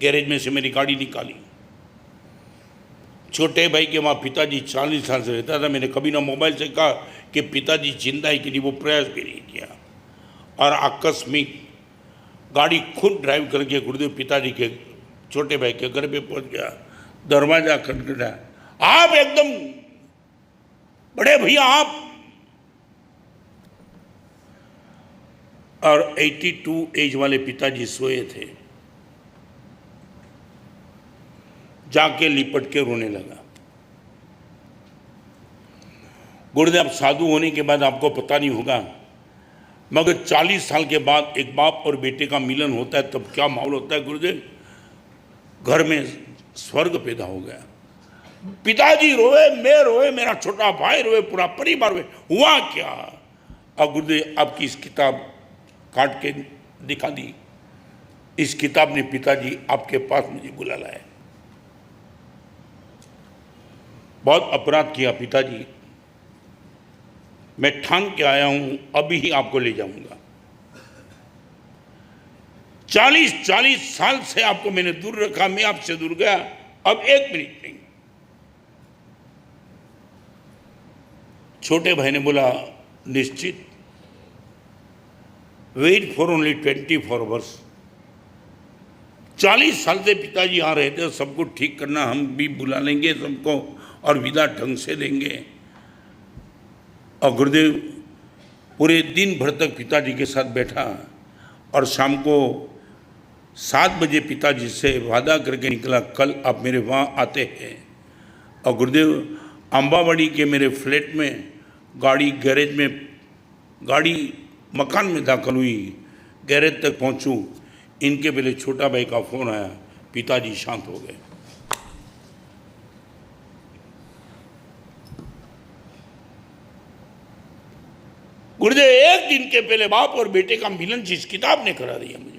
गैरेज में से मेरी गाड़ी निकाली। छोटे भाई के वहाँ पिताजी 40 साल से रहता था। मैंने कभी ना मोबाइल से कहा कि पिताजी जिंदा है कि नहीं, वो प्रयास भी नहीं किया। और आकस्मिक गाड़ी खुद ड्राइव करके गुरुदेव पिताजी के छोटे भाई के घर पे पहुंच गया। दरवाजा खटखटा, आप एकदम बड़े भैया आप। और 82 एज वाले पिताजी सोए थे। जाके लिपट के रोने लगा। गुरुदेव आप साधु होने के बाद आपको पता नहीं होगा, मगर 40 साल के बाद एक बाप और बेटे का मिलन होता है तब क्या माहौल होता है गुरुदेव। घर में स्वर्ग पैदा हो गया। पिताजी रोए, मैं रोए, मेरा छोटा भाई रोए, पूरा परिवार रोए। हुआ क्या? अब गुरुदेव आपकी इस किताब काट के दिखा दी। इस किताब ने पिताजी आपके पास मुझे बुला लाया। बहुत अपराध किया पिताजी, मैं ठान के आया हूं, अभी ही आपको ले जाऊंगा। 40 साल से आपको मैंने दूर रखा, मैं आपसे दूर गया, अब 1 मिनट नहीं। छोटे भाई ने बोला निश्चित, वेट फॉर ओनली 24 आवर्स। 40 साल से पिताजी आ रहे थे, सबको ठीक करना, हम भी बुला लेंगे सबको और विदा ढंग से देंगे। और गुरुदेव पूरे दिन भर तक पिताजी के साथ बैठा और शाम को 7 बजे पिताजी से वादा करके निकला, कल आप मेरे वहाँ आते हैं। और गुरुदेव अम्बावाड़ी के मेरे फ्लैट में गाड़ी मकान में दाखिल हुई, गैरेज तक पहुँचूँ, इनके पहले छोटा भाई का फ़ोन आया, पिताजी शांत हो गए। गुरुदेव 1 दिन के पहले बाप और बेटे का मिलन जिस किताब ने करा दिया मुझे।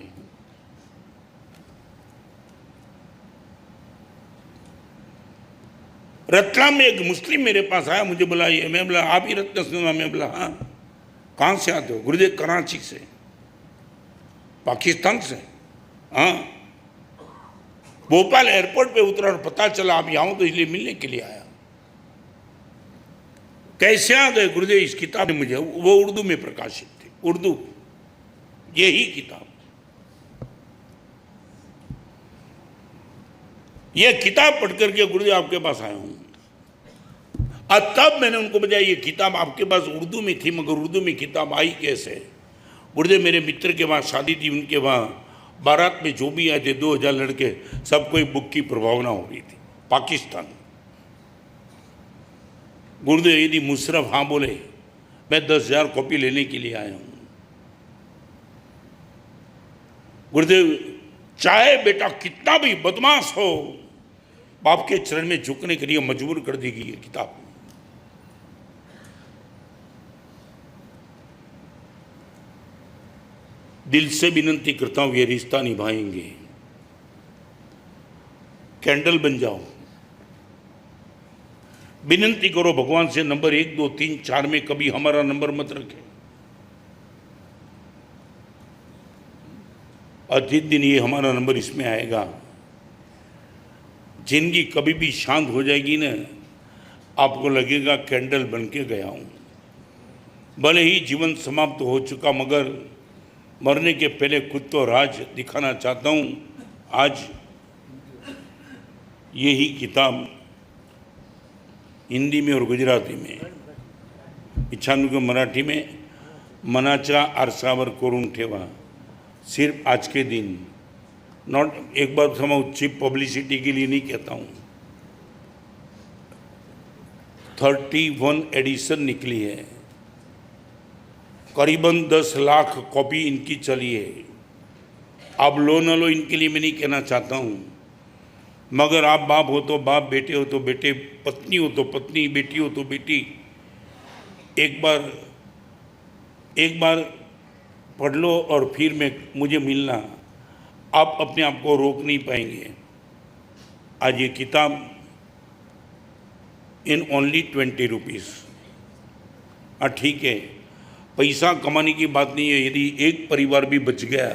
रतलाम में एक मुस्लिम मेरे पास आया, मुझे बोला ये, मैं बोला आप ही रत्न सिंह? मैं बोला हाँ। कहाँ से आते हो? गुरुदेव कराची से। पाकिस्तान से? हाँ। भोपाल एयरपोर्ट पे उतरा और पता चला आप यहाँ हो, तो इसलिए मिलने के लिए आया। कैसे आ गए? गुरुदेव इस किताब में मुझे, वो उर्दू में प्रकाशित थी, उर्दू यही किताब। ये किताब पढ़ करके गुरुदेव आपके पास आया हूं। और तब मैंने उनको बताया ये किताब आपके पास उर्दू में थी, मगर उर्दू में किताब आई कैसे? गुरुदेव मेरे मित्र के वहाँ शादी थी, उनके वहाँ बारात में जो भी आए थे 2000 लड़के, सबको एक बुक की प्रभावना हो रही थी। पाकिस्तान गुरुदेव यदि मुशर्रफ हाँ बोले, मैं 10,000 कॉपी लेने के लिए आया हूँ। गुरुदेव चाहे बेटा कितना भी बदमाश हो, बाप के चरण में झुकने के लिए मजबूर कर देगी ये किताब। दिल से विनती करता हूं, ये रिश्ता निभाएंगे। कैंडल बन जाओ, विनती करो भगवान से, नंबर 1, 2, 3, 4 में कभी हमारा नंबर मत रखें। और जिस दिन ये हमारा नंबर इसमें आएगा, जिंदगी कभी भी शांत हो जाएगी ना, आपको लगेगा कैंडल बन के गया हूं। भले ही जीवन समाप्त हो चुका, मगर मरने के पहले खुद तो राज दिखाना चाहता हूं। आज यही किताब हिंदी में और गुजराती में, इच्छानु के मराठी में, मनाचा आरसावर करून ठेवा। सिर्फ आज के दिन, नॉट, एक बार समझ, चीप पब्लिसिटी के लिए नहीं कहता हूँ। 31 एडिशन निकली है, करीबन 10 लाख कॉपी इनकी चली है। आप लो न लो, इनके लिए मैं नहीं कहना चाहता हूँ, मगर आप बाप हो तो बाप, बेटे हो तो बेटे, पत्नी हो तो पत्नी, बेटी हो तो बेटी, एक बार पढ़ लो और फिर मुझे मिलना। आप अपने आप को रोक नहीं पाएंगे। आज ये किताब इन ओनली 20 रुपीज़। ठीक है, पैसा कमाने की बात नहीं है। यदि एक परिवार भी बच गया,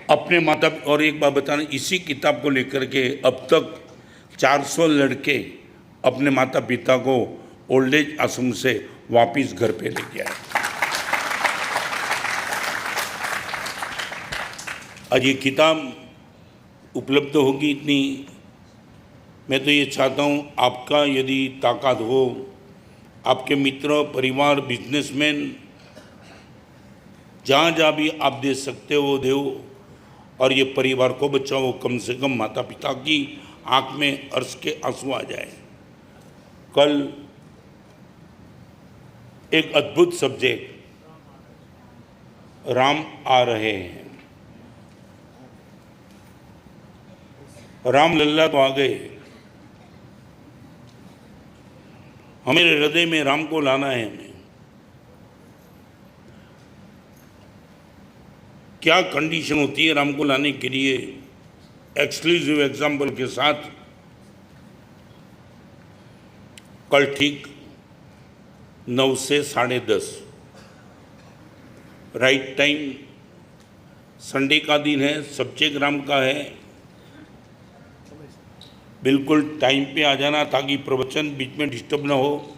अपने माता, और एक बात बताना, इसी किताब को लेकर के अब तक 400 लड़के अपने माता पिता को ओल्ड एज आश्रम से वापिस घर पे लेके आए। आज ये किताब उपलब्ध होगी इतनी, मैं तो ये चाहता हूँ, आपका यदि ताकत हो, आपके मित्र, परिवार, बिजनेसमैन, जहाँ जहाँ भी आप दे सकते हो दो, और ये परिवार को बचाओ। कम से कम माता पिता की आँख में अर्श के आंसू आ जाए। कल एक अद्भुत सब्जेक्ट, राम आ रहे हैं। राम लल्ला तो आ गए, हमें हृदय में राम को लाना है। हमें क्या कंडीशन होती है राम को लाने के लिए? एक्सक्लूसिव एग्जाम्पल के साथ, कल ठीक 9 से 10:30 राइट टाइम, संडे का दिन है, सब्जेक्ट राम का है। बिल्कुल टाइम पे आ जाना ताकि प्रवचन बीच में डिस्टर्ब ना हो।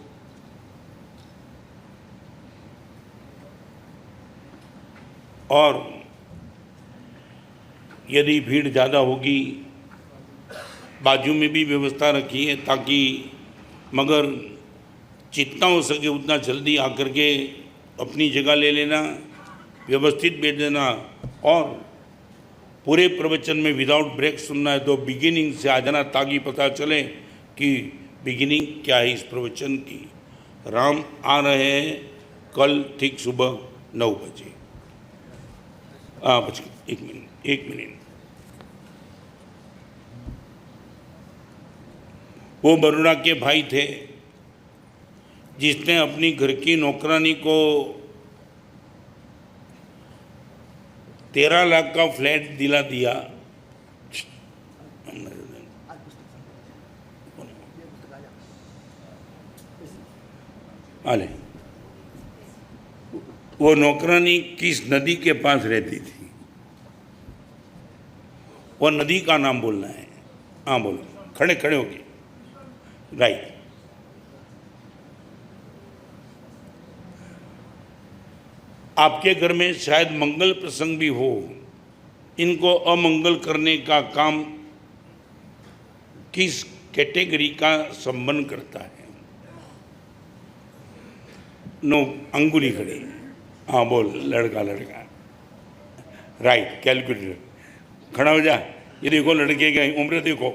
और यदि भीड़ ज़्यादा होगी, बाजू में भी व्यवस्था रखी है, ताकि, मगर जितना हो सके उतना जल्दी आकर के अपनी जगह ले लेना, व्यवस्थित बैठ देना। और पूरे प्रवचन में विदाउट ब्रेक सुनना है तो बिगिनिंग से आ जाना, ताकि पता चले कि बिगिनिंग क्या है इस प्रवचन की। राम आ रहे हैं कल ठीक सुबह 9 बजे। एक मिनट। वो बरोड़ा के भाई थे जिसने अपनी घर की नौकरानी को 13 लाख का फ्लैट दिला दिया। आले, वो नौकरानी किस नदी के पास रहती थी? वो नदी का नाम बोलना है। हाँ बोलो, खड़े खड़े होके। राइट। आपके घर में शायद मंगल प्रसंग भी हो, इनको अमंगल करने का काम किस कैटेगरी का संबंध करता है? नो, अंगुली खड़ी। हाँ बोल, लड़का लड़का। Right, calculator. खड़ा हो जा। ये देखो लड़के की उम्र देखो।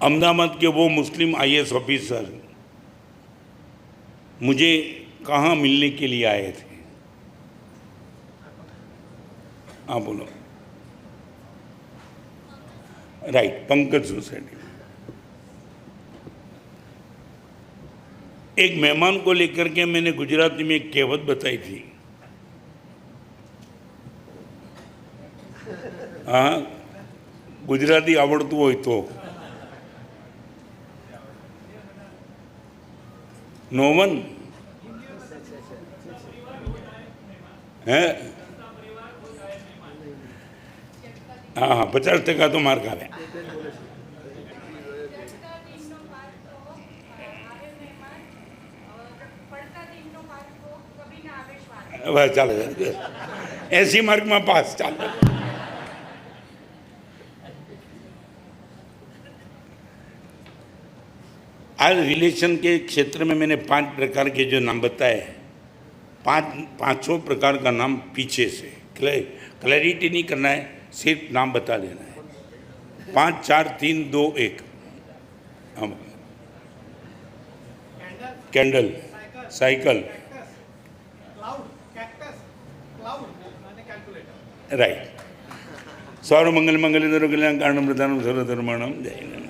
अहमदाबाद के वो मुस्लिम आईएएस ऑफिसर मुझे कहाँ मिलने के लिए आए थे? हाँ बोलो। Right, Pankaj society. एक मेहमान को लेकर के मैंने गुजराती में एक कहावत बताई थी। हाँ, गुजराती आवड़तुं होय तो। नो वन है। हाँ, 50% तो मार खावे। ચાલો 80 मार्क में पास। चालो आज रिलेशन के क्षेत्र में मैंने 5 प्रकार के जो नाम बताए, पांचों प्रकार का नाम पीछे से क्लैरिटी नहीं करना है, सिर्फ नाम बता देना है। 5 4 3 2 1। हम कैंडल, साइकिल, राइट। सर्व मंगल मंगल कल्याण कारणम प्रधानम सर्वधर्माणाम जय।